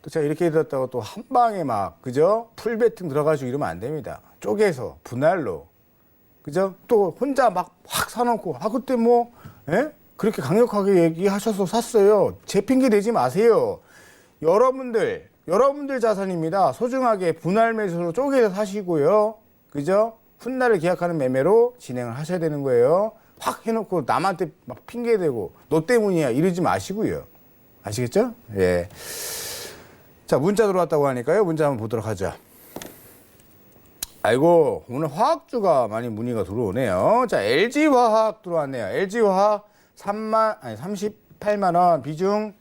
또 제가 이렇게 들었다고 또 한 방에 막 그죠? 풀배팅 들어가지고 이러면 안 됩니다. 쪼개서 분할로 그죠? 또 혼자 막 확 사놓고 그때 뭐 예? 그렇게 강력하게 얘기하셔서 샀어요. 제 핑계 대지 마세요. 여러분들 자산입니다. 소중하게 분할 매수로 쪼개서 사시고요. 그죠? 훗날을 기약하는 매매로 진행을 하셔야 되는 거예요. 확 해놓고 남한테 막 핑계대고 너 때문이야 이러지 마시고요. 아시겠죠? 예. 자, 문자 들어왔다고 하니까요. 문자 한번 보도록 하죠. 아이고, 오늘 화학주가 많이 문의가 들어오네요. 자, LG화학 들어왔네요. LG화학 38만 원, 비중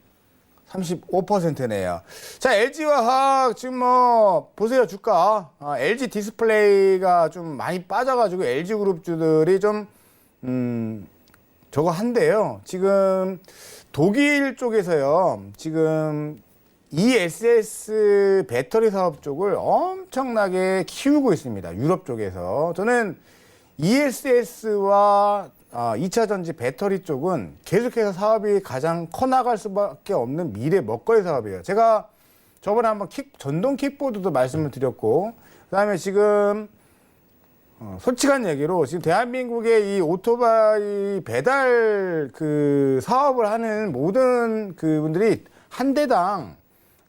35%네요. 자, LG화학 지금 뭐 보세요, 주가. LG 디스플레이가 좀 많이 빠져가지고 LG그룹주들이 좀 저거 한대요. 지금 독일 쪽에서요. 지금 ESS 배터리 사업 쪽을 엄청나게 키우고 있습니다. 유럽 쪽에서. 저는 ESS와 2차 전지 배터리 쪽은 계속해서 사업이 가장 커나갈 수밖에 없는 미래 먹거리 사업이에요. 제가 저번에 한번 전동 킥보드도 말씀을 드렸고, 그 다음에 지금 솔직한 얘기로 지금 대한민국의 이 오토바이 배달 그 사업을 하는 모든 그분들이 한 대당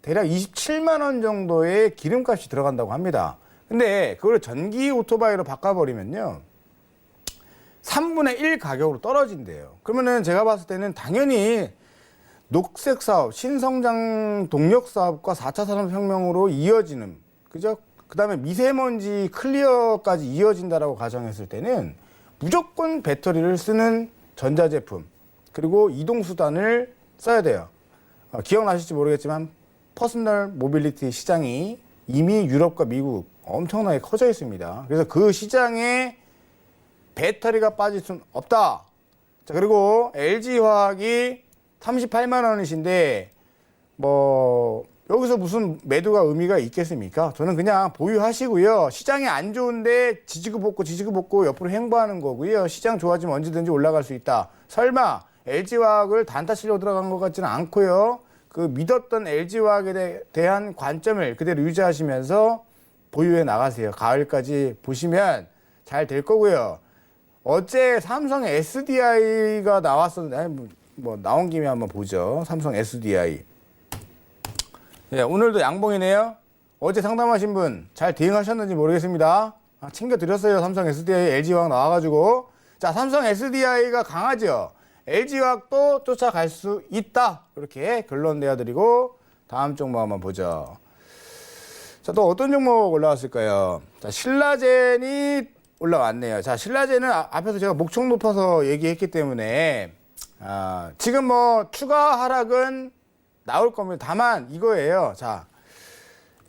대략 27만 원 정도의 기름값이 들어간다고 합니다. 근데 그걸 전기 오토바이로 바꿔버리면요 3분의 1 가격으로 떨어진대요. 그러면은 제가 봤을 때는 당연히 녹색 사업, 신성장 동력 사업과 4차 산업혁명으로 이어지는, 그죠? 그 다음에 미세먼지 클리어까지 이어진다라고 가정했을 때는 무조건 배터리를 쓰는 전자제품, 그리고 이동수단을 써야 돼요. 기억나실지 모르겠지만 퍼스널 모빌리티 시장이 이미 유럽과 미국 엄청나게 커져 있습니다. 그래서 그 시장에 배터리가 빠질 수는 없다. 자, 그리고 LG화학이 38만 원이신데 뭐 여기서 무슨 매도가 의미가 있겠습니까? 저는 그냥 보유하시고요. 시장이 안 좋은데 지지고 볶고 옆으로 행보하는 거고요. 시장 좋아지면 언제든지 올라갈 수 있다. 설마 LG화학을 단타 치려고 들어간 것 같지는 않고요. 그 믿었던 LG화학에 대한 관점을 그대로 유지하시면서 보유해 나가세요. 가을까지 보시면 잘 될 거고요. 어제 삼성 SDI가 나왔었는데 뭐 나온 김에 한번 보죠. 삼성 SDI. 예, 오늘도 양봉이네요. 어제 상담하신 분 잘 대응하셨는지 모르겠습니다. 챙겨드렸어요. 삼성 SDI, LG화학 나와가지고. 자, 삼성 SDI가 강하죠. LG화학도 쫓아갈 수 있다. 이렇게 결론 내어드리고 다음 종목 한번 보죠. 자, 또 어떤 종목 올라왔을까요? 자, 신라젠이 올라왔네요. 자, 신라젠은 앞에서 제가 목청 높아서 얘기했기 때문에 지금 뭐 추가 하락은 나올 겁니다. 다만 이거예요. 자,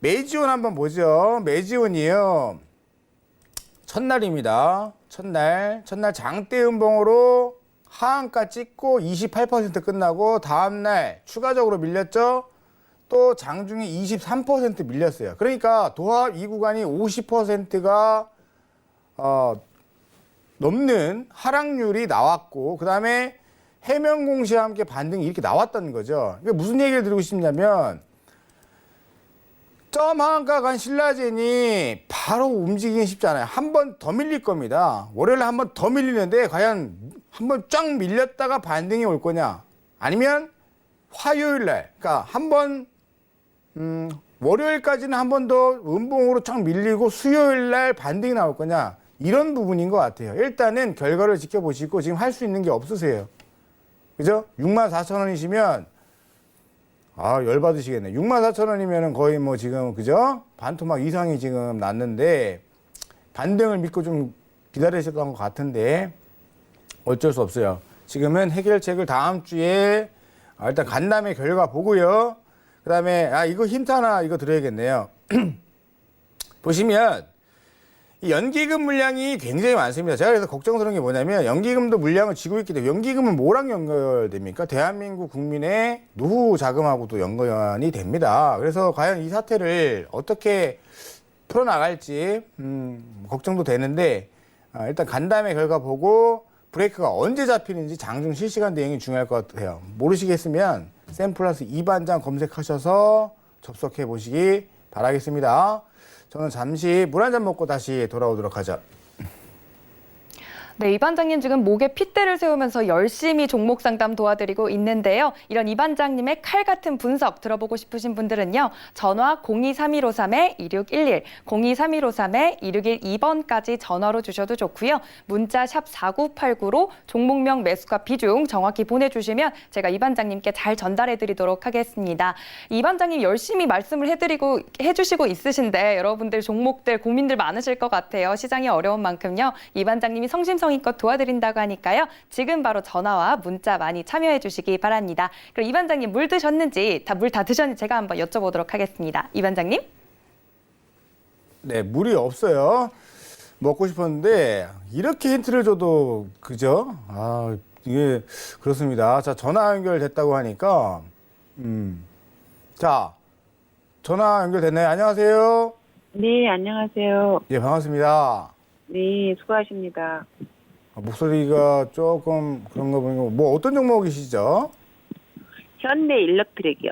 메이지온 한번 보죠. 메이지온이요. 첫날입니다. 첫날 장대 음봉으로 하한가 찍고 28% 끝나고 다음날 추가적으로 밀렸죠. 또 장중에 23% 밀렸어요. 그러니까 도합 이 구간이 50%가 넘는 하락률이 나왔고, 그 다음에 해명 공시와 함께 반등이 이렇게 나왔다는 거죠. 그러니까 무슨 얘기를 드리고 싶냐면 점 하한가 간 신라젠이 바로 움직이기 쉽지 않아요. 한 번 더 밀릴 겁니다. 월요일에 한 번 더 밀리는데 과연 한 번 쫙 밀렸다가 반등이 올 거냐, 아니면 화요일날, 그러니까 한 번 월요일까지는 한 번 더 음봉으로 쫙 밀리고 수요일날 반등이 나올 거냐, 이런 부분인 것 같아요. 일단은 결과를 지켜보시고 지금 할 수 있는 게 없으세요. 그죠? 64,000원이시면 열받으시겠네. 64,000원이면은 거의 뭐 지금, 그죠? 반토막 이상이 지금 났는데 반등을 믿고 좀 기다리셨던 것 같은데 어쩔 수 없어요. 지금은 해결책을 다음 주에 일단 간담회 결과 보고요. 그 다음에 이거 힌트 하나 이거 드려야겠네요. 보시면 이 연기금 물량이 굉장히 많습니다. 제가 그래서 걱정스러운 게 뭐냐면 연기금도 물량을 쥐고 있기 때문에, 연기금은 뭐랑 연결됩니까? 대한민국 국민의 노후 자금하고도 연관이 됩니다. 그래서 과연 이 사태를 어떻게 풀어나갈지 걱정도 되는데 일단 간담회 결과 보고 브레이크가 언제 잡히는지 장중 실시간 대응이 중요할 것 같아요. 모르시겠으면 샘플러스 2반장 검색하셔서 접속해 보시기 바라겠습니다. 저는 잠시 물 한 잔 먹고 다시 돌아오도록 하죠. 네, 이 반장님 지금 목에 핏대를 세우면서 열심히 종목 상담 도와드리고 있는데요. 이런 이 반장님의 칼 같은 분석 들어보고 싶으신 분들은요. 전화 023153-2611, 023153-2612번까지 전화로 주셔도 좋고요. 문자 샵 4989로 종목명 매수가 비중 정확히 보내주시면 제가 이 반장님께 잘 전달해드리도록 하겠습니다. 이 반장님 열심히 말씀을 해주시고 있으신데 여러분들 종목들 고민들 많으실 것 같아요. 시장이 어려운 만큼요. 이 반장님이 성심성의껏 도와드린다고 하니까요. 지금 바로 전화와 문자 많이 참여해 주시기 바랍니다. 그럼 이 반장님 물 드셨는지 물 다 드셨는지 제가 한번 여쭤보도록 하겠습니다. 이 반장님. 네, 물이 없어요. 먹고 싶었는데 이렇게 힌트를 줘도 그죠? 아, 이게 그렇습니다. 자, 전화 연결됐다고 하니까 자, 전화 연결됐나요? 안녕하세요. 네, 안녕하세요. 예, 반갑습니다. 네, 수고하십니다. 목소리가 조금 그런가 보니까 뭐 어떤 종목이시죠? 현대 일렉트릭이요.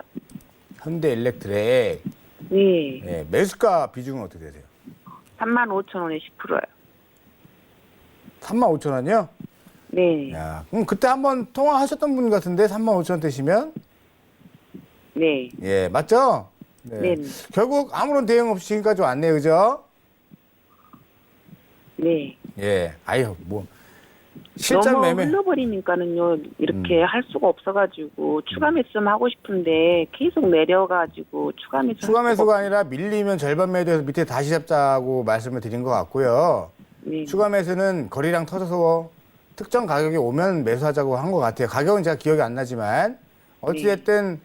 현대 일렉트릭. 네, 예, 매수가 비중은 어떻게 되세요? 35,000원에 10%요. 35,000원이요? 네, 야, 그럼 그때 한번 통화하셨던 분 같은데 35,000원대시면? 네, 예, 맞죠? 네. 네, 결국 아무런 대응 없이 지금까지 왔네요, 그죠? 네. 예, 아유, 뭐 실전 너무 매매. 흘러버리니까는요, 이렇게 할 수가 없어가지고 추가 매수만 하고 싶은데 계속 내려가지고 추가 매수. 추가 매수가 아니라 밀리면 절반 매도해서 밑에 다시 잡자고 말씀을 드린 것 같고요. 네, 추가 매수는 거리랑 터져서 특정 가격이 오면 매수하자고 한 것 같아요. 가격은 제가 기억이 안 나지만 어찌됐든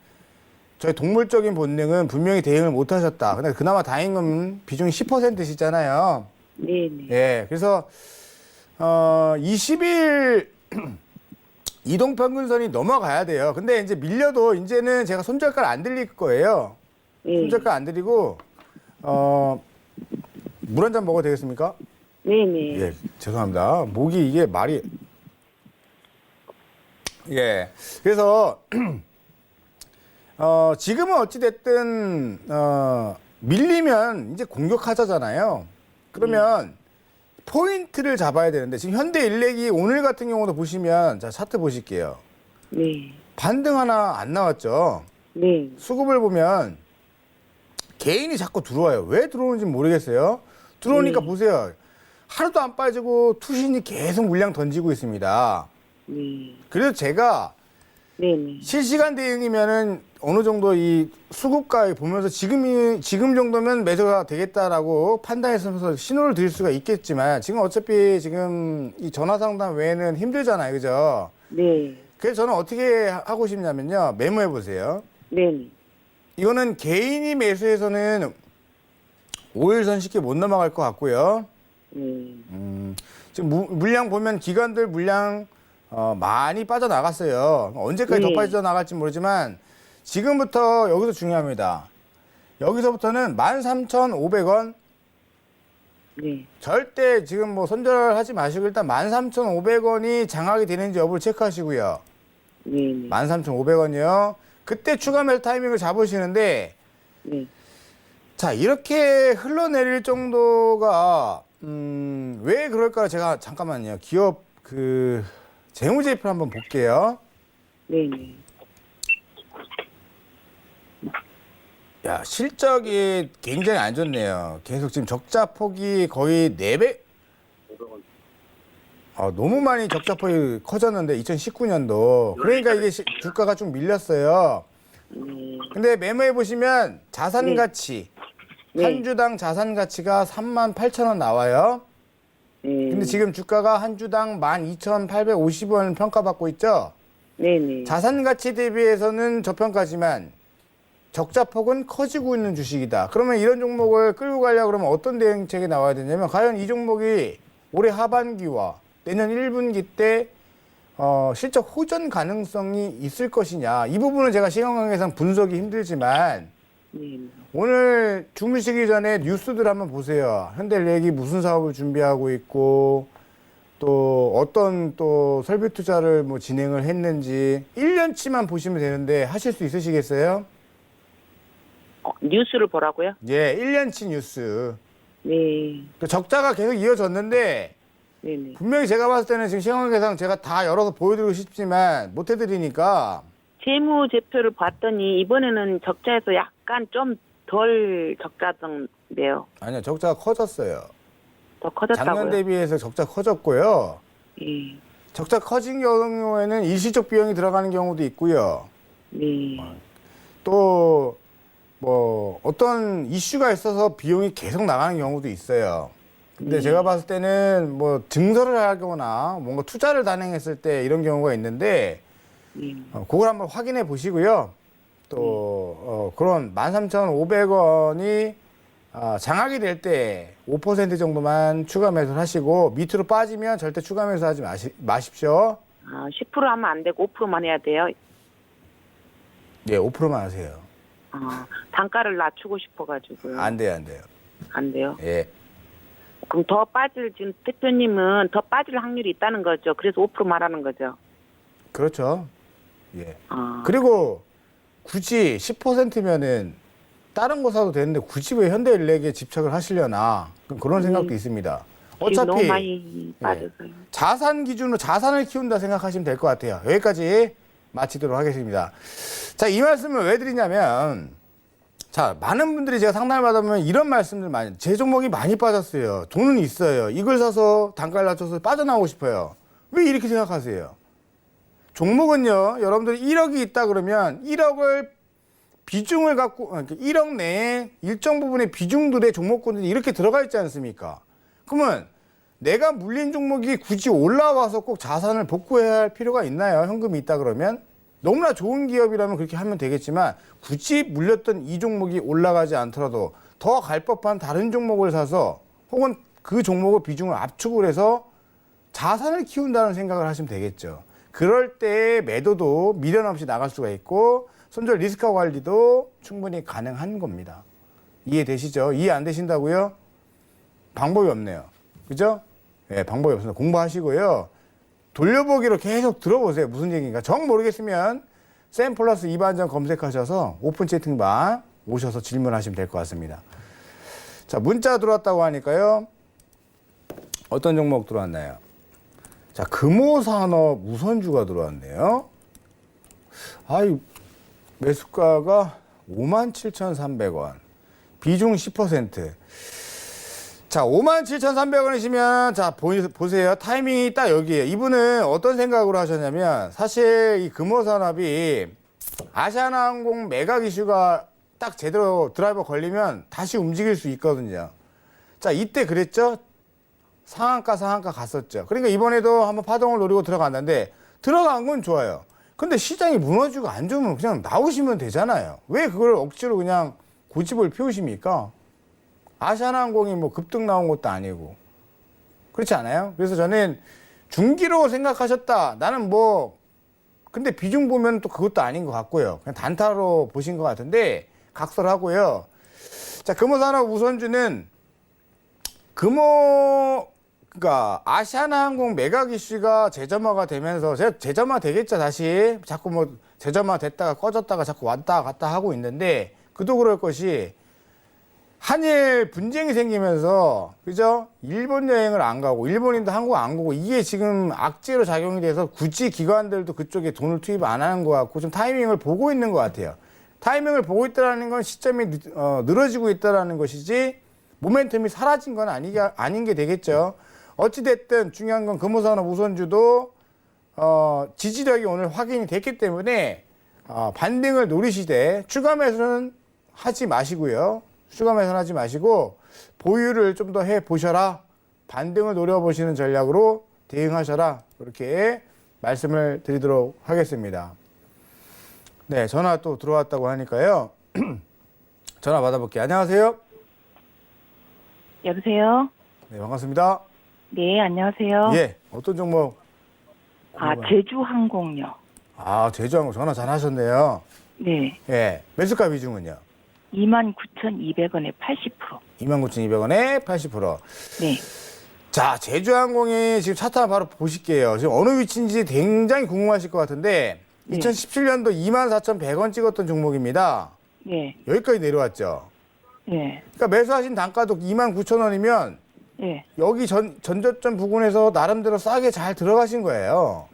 저희 동물적인 본능은 분명히 대응을 못 하셨다. 근데 그나마 다행인 건 비중이 10%시잖아요. 네, 네, 예, 그래서 20일 이동평균선이 넘어가야 돼요. 근데 이제 밀려도 이제는 제가 손절가를 안 드릴 거예요. 네, 손절가 안 드리고 물 한 잔 먹어도 되겠습니까? 네, 네, 예, 죄송합니다. 목이 이게 말이 예, 그래서 지금은 어찌됐든 밀리면 이제 공격하자잖아요. 그러면 포인트를 잡아야 되는데 지금 현대 일렉이 오늘 같은 경우도 보시면 자 차트 보실게요. 네, 반등 하나 안 나왔죠. 네, 수급을 보면 개인이 자꾸 들어와요. 왜 들어오는지 모르겠어요. 들어오니까 보세요. 하루도 안 빠지고 투신이 계속 물량 던지고 있습니다. 네, 그래서 제가 네, 네, 실시간 대응이면은 어느 정도 이 수급가 보면서 지금 정도면 매도가 되겠다라고 판단해서 신호를 드릴 수가 있겠지만 지금 어차피 지금 이 전화 상담 외에는 힘들잖아요. 그죠? 네, 그래서 저는 어떻게 하고 싶냐면요. 메모해 보세요. 네, 이거는 개인이 매수해서는 5일선 쉽게 못 넘어갈 것 같고요. 네, 지금 물량 보면 기관들 물량 많이 빠져나갔어요. 언제까지 더 네. 빠져나갈지 모르지만 지금부터 여기서 중요합니다. 여기서부터는 13,500원 네, 절대 지금 뭐 손절하지 마시고 일단 13,500원이 장악이 되는지 여부를 체크하시고요. 네, 네, 13,500원이요. 그때 추가 매수 타이밍을 잡으시는데 네. 자 이렇게 흘러내릴 정도가 왜 그럴까 제가 잠깐만요. 기업 그 재무제표를 한번 볼게요. 네, 네. 야, 실적이 굉장히 안 좋네요. 계속 지금 적자 폭이 거의 4배? 너무 많이 적자 폭이 커졌는데 2019년도. 그러니까 이게 주가가 좀 밀렸어요. 근데 메모해 보시면 자산 가치 네. 한 주당 자산 가치가 38,000원 나와요. 근데 지금 주가가 한 주당 12,850원 평가받고 있죠. 네, 네. 자산 가치 대비해서는 저평가지만 적자 폭은 커지고 있는 주식이다. 그러면 이런 종목을 끌고 가려고 그러면 어떤 대응책이 나와야 되냐면 과연 이 종목이 올해 하반기와 내년 1분기 때 실적 호전 가능성이 있을 것이냐. 이 부분은 제가 시간관계상 분석이 힘들지만 네, 오늘 주무시기 전에 뉴스들 한번 보세요. 현대일렉이 무슨 사업을 준비하고 있고 또 어떤 또 설비 투자를 뭐 진행을 했는지 1년치만 보시면 되는데 하실 수 있으시겠어요? 뉴스를 보라고요? 예, 1년치 뉴스. 네. 그 적자가 계속 이어졌는데 네네. 분명히 제가 봤을 때는 지금 시황계상 제가 다 열어서 보여드리고 싶지만 못 해드리니까 재무제표를 봤더니 이번에는 적자에서 약간 좀 덜 적자던데요. 아니요, 적자가 커졌어요. 더 커졌다고요? 작년 대비해서 적자 커졌고요. 예. 적자 커진 경우에는 일시적 비용이 들어가는 경우도 있고요. 네. 또 뭐 어떤 이슈가 있어서 비용이 계속 나가는 경우도 있어요. 근데 제가 봤을 때는 뭐 증설을 하거나 뭔가 투자를 단행했을 때 이런 경우가 있는데 그걸 한번 확인해 보시고요. 또 그런 13,500원이 장악이 될 때 5% 정도만 추가 매수를 하시고 밑으로 빠지면 절대 추가 매수하지 마십시오. 10% 하면 안 되고 5%만 해야 돼요. 예, 5%만 하세요. 단가를 낮추고 싶어가지고요. 안 돼요, 안 돼요. 안 돼요? 예. 그럼 더 빠질, 지금 대표님은 더 빠질 확률이 있다는 거죠. 그래서 5% 말하는 거죠. 그렇죠. 예. 그리고 굳이 10%면은 다른 거 사도 되는데 굳이 왜 현대일렉에 집착을 하시려나 그런 생각도 있습니다. 어차피 너무 많이 빠져서요. 자산 기준으로 자산을 키운다 생각하시면 될 것 같아요. 여기까지 마치도록 하겠습니다. 자, 이 말씀을 왜 드리냐면 자, 많은 분들이 제가 상담을 받아보면 이런 말씀들 많이, 제 종목이 많이 빠졌어요. 돈은 있어요. 이걸 사서 단가를 낮춰서 빠져나오고 싶어요. 왜 이렇게 생각하세요? 종목은요, 여러분들이 1억이 있다 그러면 1억을 비중을 갖고, 1억 내에 일정 부분의 비중들의 종목군들이 이렇게 들어가 있지 않습니까? 그러면 내가 물린 종목이 굳이 올라와서 꼭 자산을 복구해야 할 필요가 있나요? 현금이 있다 그러면? 너무나 좋은 기업이라면 그렇게 하면 되겠지만 굳이 물렸던 이 종목이 올라가지 않더라도 더 갈 법한 다른 종목을 사서 혹은 그 종목의 비중을 압축을 해서 자산을 키운다는 생각을 하시면 되겠죠. 그럴 때 매도도 미련 없이 나갈 수가 있고 손절 리스크 관리도 충분히 가능한 겁니다. 이해되시죠? 이해 안 되신다고요? 방법이 없네요. 그죠? 예, 방법이 없습니다. 공부하시고요. 돌려보기로 계속 들어보세요. 무슨 얘기인가. 정 모르겠으면 쌤 플러스 이반전 검색하셔서 오픈 채팅방 오셔서 질문하시면 될 것 같습니다. 자, 문자 들어왔다고 하니까요. 어떤 종목 들어왔나요? 자, 금호산업 우선주가 들어왔네요. 아이, 매수가가 57,300원. 비중 10%. 자, 57,300원이시면, 자, 보세요. 타이밍이 딱 여기에요. 이분은 어떤 생각으로 하셨냐면, 사실 이 금호산업이 아시아나항공 매각 이슈가 딱 제대로 드라이버 걸리면 다시 움직일 수 있거든요. 자, 이때 그랬죠? 상한가 갔었죠. 그러니까 이번에도 한번 파동을 노리고 들어갔는데, 들어간 건 좋아요. 근데 시장이 무너지고 안 좋으면 그냥 나오시면 되잖아요. 왜 그걸 억지로 그냥 고집을 피우십니까? 아시아나항공이 뭐 급등 나온 것도 아니고. 그렇지 않아요? 그래서 저는 중기로 생각하셨다. 나는 뭐, 근데 비중 보면 또 그것도 아닌 것 같고요. 그냥 단타로 보신 것 같은데, 각설하고요. 자, 금호산업 우선주는 그러니까 아시아나항공 매각 이슈가 재점화가 되면서 재점화 되겠죠, 다시. 자꾸 뭐 재점화 됐다가 꺼졌다가 자꾸 왔다 갔다 하고 있는데 그도 그럴 것이 한일 분쟁이 생기면서 그죠? 일본 여행을 안 가고 일본인도 한국 안 가고 이게 지금 악재로 작용이 돼서 굳이 기관들도 그쪽에 돈을 투입 안 하는 것 같고 좀 타이밍을 보고 있는 것 같아요. 타이밍을 보고 있다는 건 시점이 늘어지고 있다는 것이지 모멘텀이 사라진 건 아닌 게 되겠죠. 어찌됐든 중요한 건 금호산업 우선주도 지지력이 오늘 확인이 됐기 때문에 반등을 노리시되 추가 매수는 하지 마시고요. 추가 매수는 하지 마시고 보유를 좀 더 해보셔라. 반등을 노려보시는 전략으로 대응하셔라. 그렇게 말씀을 드리도록 하겠습니다. 네, 전화 또 들어왔다고 하니까요. 전화 받아볼게요. 안녕하세요. 여보세요? 네, 반갑습니다. 네, 안녕하세요. 예, 어떤 종목? 제주항공요. 제주항공 전화 잘 하셨네요. 네. 예, 매수가 비중은요? 29,200원에 80%. 29,200원에 80%. 네. 자, 제주항공이 지금 차트 바로 보실게요. 지금 어느 위치인지 굉장히 궁금하실 것 같은데, 네. 2017년도 24,100원 찍었던 종목입니다. 네. 여기까지 내려왔죠. 네. 그러니까 매수하신 단가도 29,000원이면 네. 여기 전저점 부근에서 나름대로 싸게 잘 들어가신 거예요.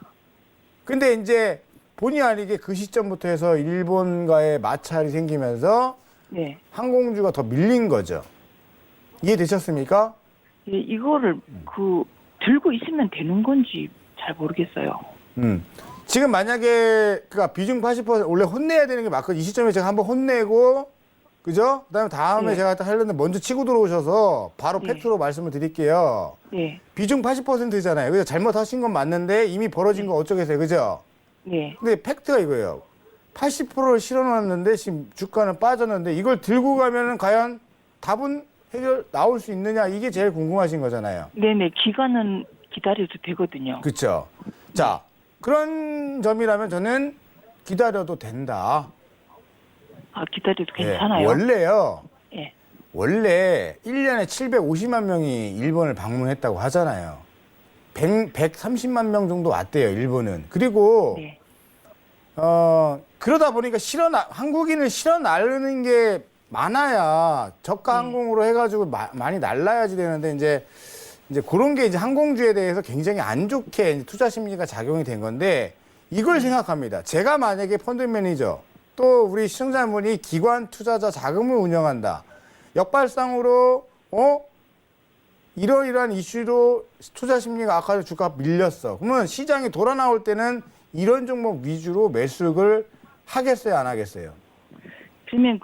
근데 이제 본의 아니게 그 시점부터 해서 일본과의 마찰이 생기면서 네. 항공주가 더 밀린 거죠. 이해되셨습니까? 예, 이거를 들고 있으면 되는 건지 잘 모르겠어요. 지금 만약에 그니까 비중 80% 원래 혼내야 되는 게 맞거든요. 이 시점에 제가 한번 혼내고 그죠? 그다음에 다음에 네. 제가 하려는데 먼저 치고 들어오셔서 바로 네. 팩트로 말씀을 드릴게요. 네. 비중 80%잖아요. 그죠? 잘못하신 건 맞는데 이미 벌어진 거 어쩌겠어요. 그죠? 네. 근데 팩트가 이거예요. 80%를 실어놨는데 지금 주가는 빠졌는데 이걸 들고 가면은 과연 답은 해결 나올 수 있느냐 이게 제일 궁금하신 거잖아요. 네네. 기간은 기다려도 되거든요. 그렇죠. 자, 그런 점이라면 저는 기다려도 된다. 아, 기다려도 예, 괜찮아요? 원래요. 예. 원래 1년에 750만 명이 일본을 방문했다고 하잖아요. 130만 명 정도 왔대요, 일본은. 그리고 네. 그러다 보니까 한국인을 실어 나르는 게 많아야 저가 항공으로 해가지고 많이 날라야지 되는데 이제 그런 게 이제 항공주에 대해서 굉장히 안 좋게 이제 투자 심리가 작용이 된 건데 이걸 생각합니다. 제가 만약에 펀드 매니저 또 우리 시청자분이 기관 투자자 자금을 운영한다. 역발상으로 이러이러한 이슈로 투자 심리가 악화돼서 주가가 밀렸어. 그러면 시장이 돌아 나올 때는 이런 종목 위주로 매수를 하겠어요, 안 하겠어요? 그러면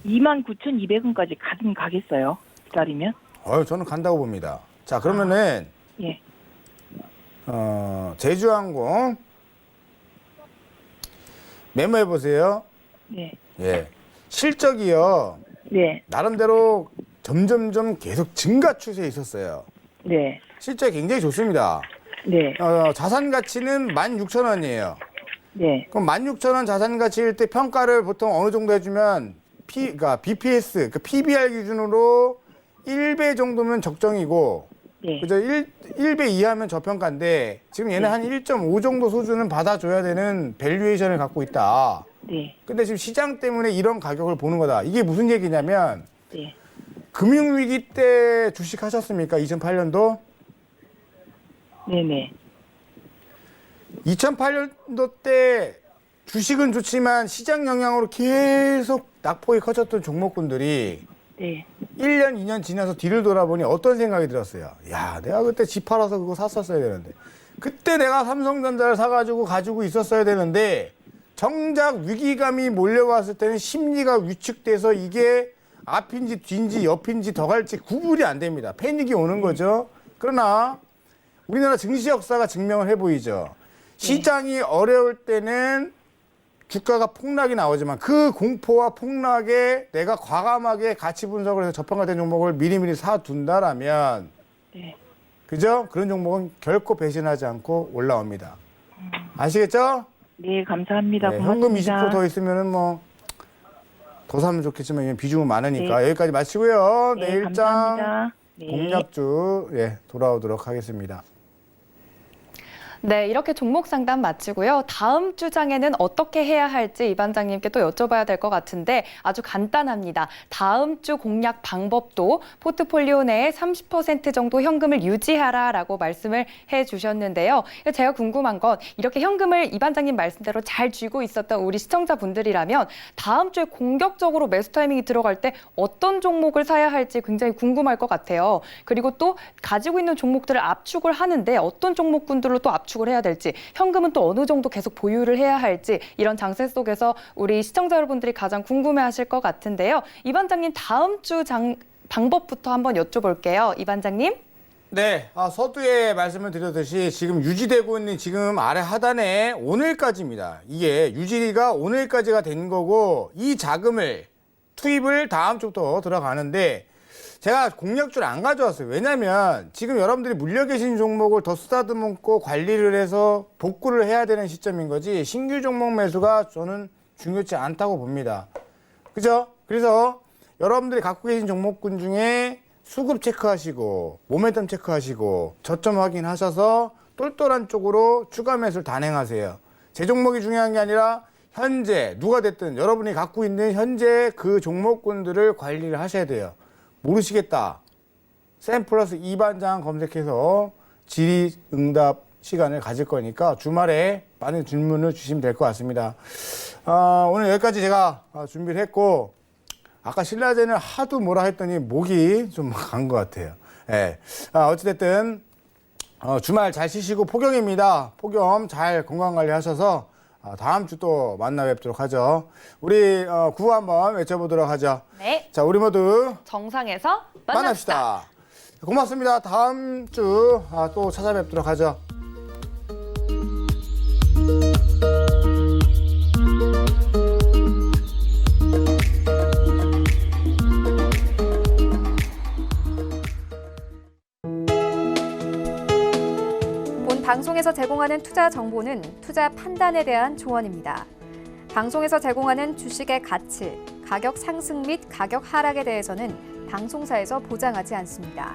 29,200원까지 가겠어요? 기다리면? 저는 간다고 봅니다. 자, 그러면은 예. 제주항공 메모해 보세요. 네. 예. 실적이요. 네. 나름대로 점점점 계속 증가 추세에 있었어요. 네. 실적이 굉장히 좋습니다. 네. 자산 가치는 16,000원이에요. 네. 그럼 16,000원 자산 가치일 때 평가를 보통 어느 정도 해주면 그러니까 BPS, 그러니까 PBR 기준으로 1배 정도면 적정이고, 네. 그죠? 1배 이하면 저평가인데 지금 얘는 한 1.5 정도 수준은 받아줘야 되는 밸류에이션을 갖고 있다. 네. 근데 지금 시장 때문에 이런 가격을 보는 거다. 이게 무슨 얘기냐면 네. 금융위기 때 주식 하셨습니까? 2008년도? 네네. 2008년도 때 주식은 좋지만 시장 영향으로 계속 낙폭이 커졌던 종목군들이 네. 1년, 2년 지나서 뒤를 돌아보니 어떤 생각이 들었어요? 야, 내가 그때 집 팔아서 그거 샀었어야 되는데. 그때 내가 삼성전자를 사가지고 가지고 있었어야 되는데 정작 위기감이 몰려왔을 때는 심리가 위축돼서 이게 앞인지 뒤인지 옆인지 더 갈지 구분이 안 됩니다. 패닉이 오는 거죠. 그러나 우리나라 증시 역사가 증명을 해보이죠. 시장이 어려울 때는 주가가 폭락이 나오지만 그 공포와 폭락에 내가 과감하게 가치 분석을 해서 저평가된 종목을 미리미리 사둔다라면 네. 그죠? 그런 종목은 결코 배신하지 않고 올라옵니다. 아시겠죠? 네, 감사합니다. 네, 고맙습니다. 현금 20%더 있으면은 뭐 더 사면 좋겠지만 비중은 많으니까 네. 여기까지 마치고요. 네, 내일장 감사합니다. 네. 공략주 돌아오도록 하겠습니다. 네, 이렇게 종목 상담 마치고요. 다음 주장에는 어떻게 해야 할지 이 반장님께 또 여쭤봐야 될 것 같은데 아주 간단합니다. 다음 주 공략 방법도 포트폴리오 내에 30% 정도 현금을 유지하라라고 말씀을 해주셨는데요. 제가 궁금한 건 이렇게 현금을 이 반장님 말씀대로 잘 쥐고 있었던 우리 시청자분들이라면 다음 주에 공격적으로 매수 타이밍이 들어갈 때 어떤 종목을 사야 할지 굉장히 궁금할 것 같아요. 그리고 또 가지고 있는 종목들을 압축을 하는데 어떤 종목군들로 또 압축을 해야 될지, 현금은 또 어느 정도 계속 보유를 해야 할지 이런 장세 속에서 우리 시청자 여러분들이 가장 궁금해하실 것 같은데요. 이 반장님 다음 주 방법부터 한번 여쭤볼게요. 이 반장님. 네, 서두에 말씀을 드렸듯이 지금 유지되고 있는 지금 아래 하단에 오늘까지입니다. 이게 유지가 오늘까지가 된 거고 이 자금을 투입을 다음 주부터 들어가는데 제가 공략주를 안 가져왔어요. 왜냐면 지금 여러분들이 물려 계신 종목을 더 쓰다듬고 관리를 해서 복구를 해야 되는 시점인 거지 신규 종목 매수가 저는 중요치 않다고 봅니다. 그죠? 그래서 여러분들이 갖고 계신 종목군 중에 수급 체크하시고 모멘텀 체크하시고 저점 확인하셔서 똘똘한 쪽으로 추가 매수를 단행하세요. 제 종목이 중요한 게 아니라 현재 누가 됐든 여러분이 갖고 있는 현재 그 종목군들을 관리를 하셔야 돼요. 모르시겠다. 샘플러스 2반장 검색해서 질의응답 시간을 가질 거니까 주말에 많은 질문을 주시면 될 것 같습니다. 오늘 여기까지 제가 준비를 했고, 아까 신라제는 하도 뭐라 했더니 목이 좀 간 것 같아요. 예. 어찌됐든 주말 잘 쉬시고 폭염입니다. 폭염 잘 건강관리 하셔서 다음 주 또 만나 뵙도록 하죠. 우리 구호 한번 외쳐보도록 하죠. 네. 자, 우리 모두 정상에서 만납시다. 만납시다. 고맙습니다. 다음 주 또 찾아뵙도록 하죠. 본 방송에서 제공하는 투자 정보는 투자 판단에 대한 조언입니다. 방송에서 제공하는 주식의 가치, 가격 상승 및 가격 하락에 대해서는 방송사에서 보장하지 않습니다.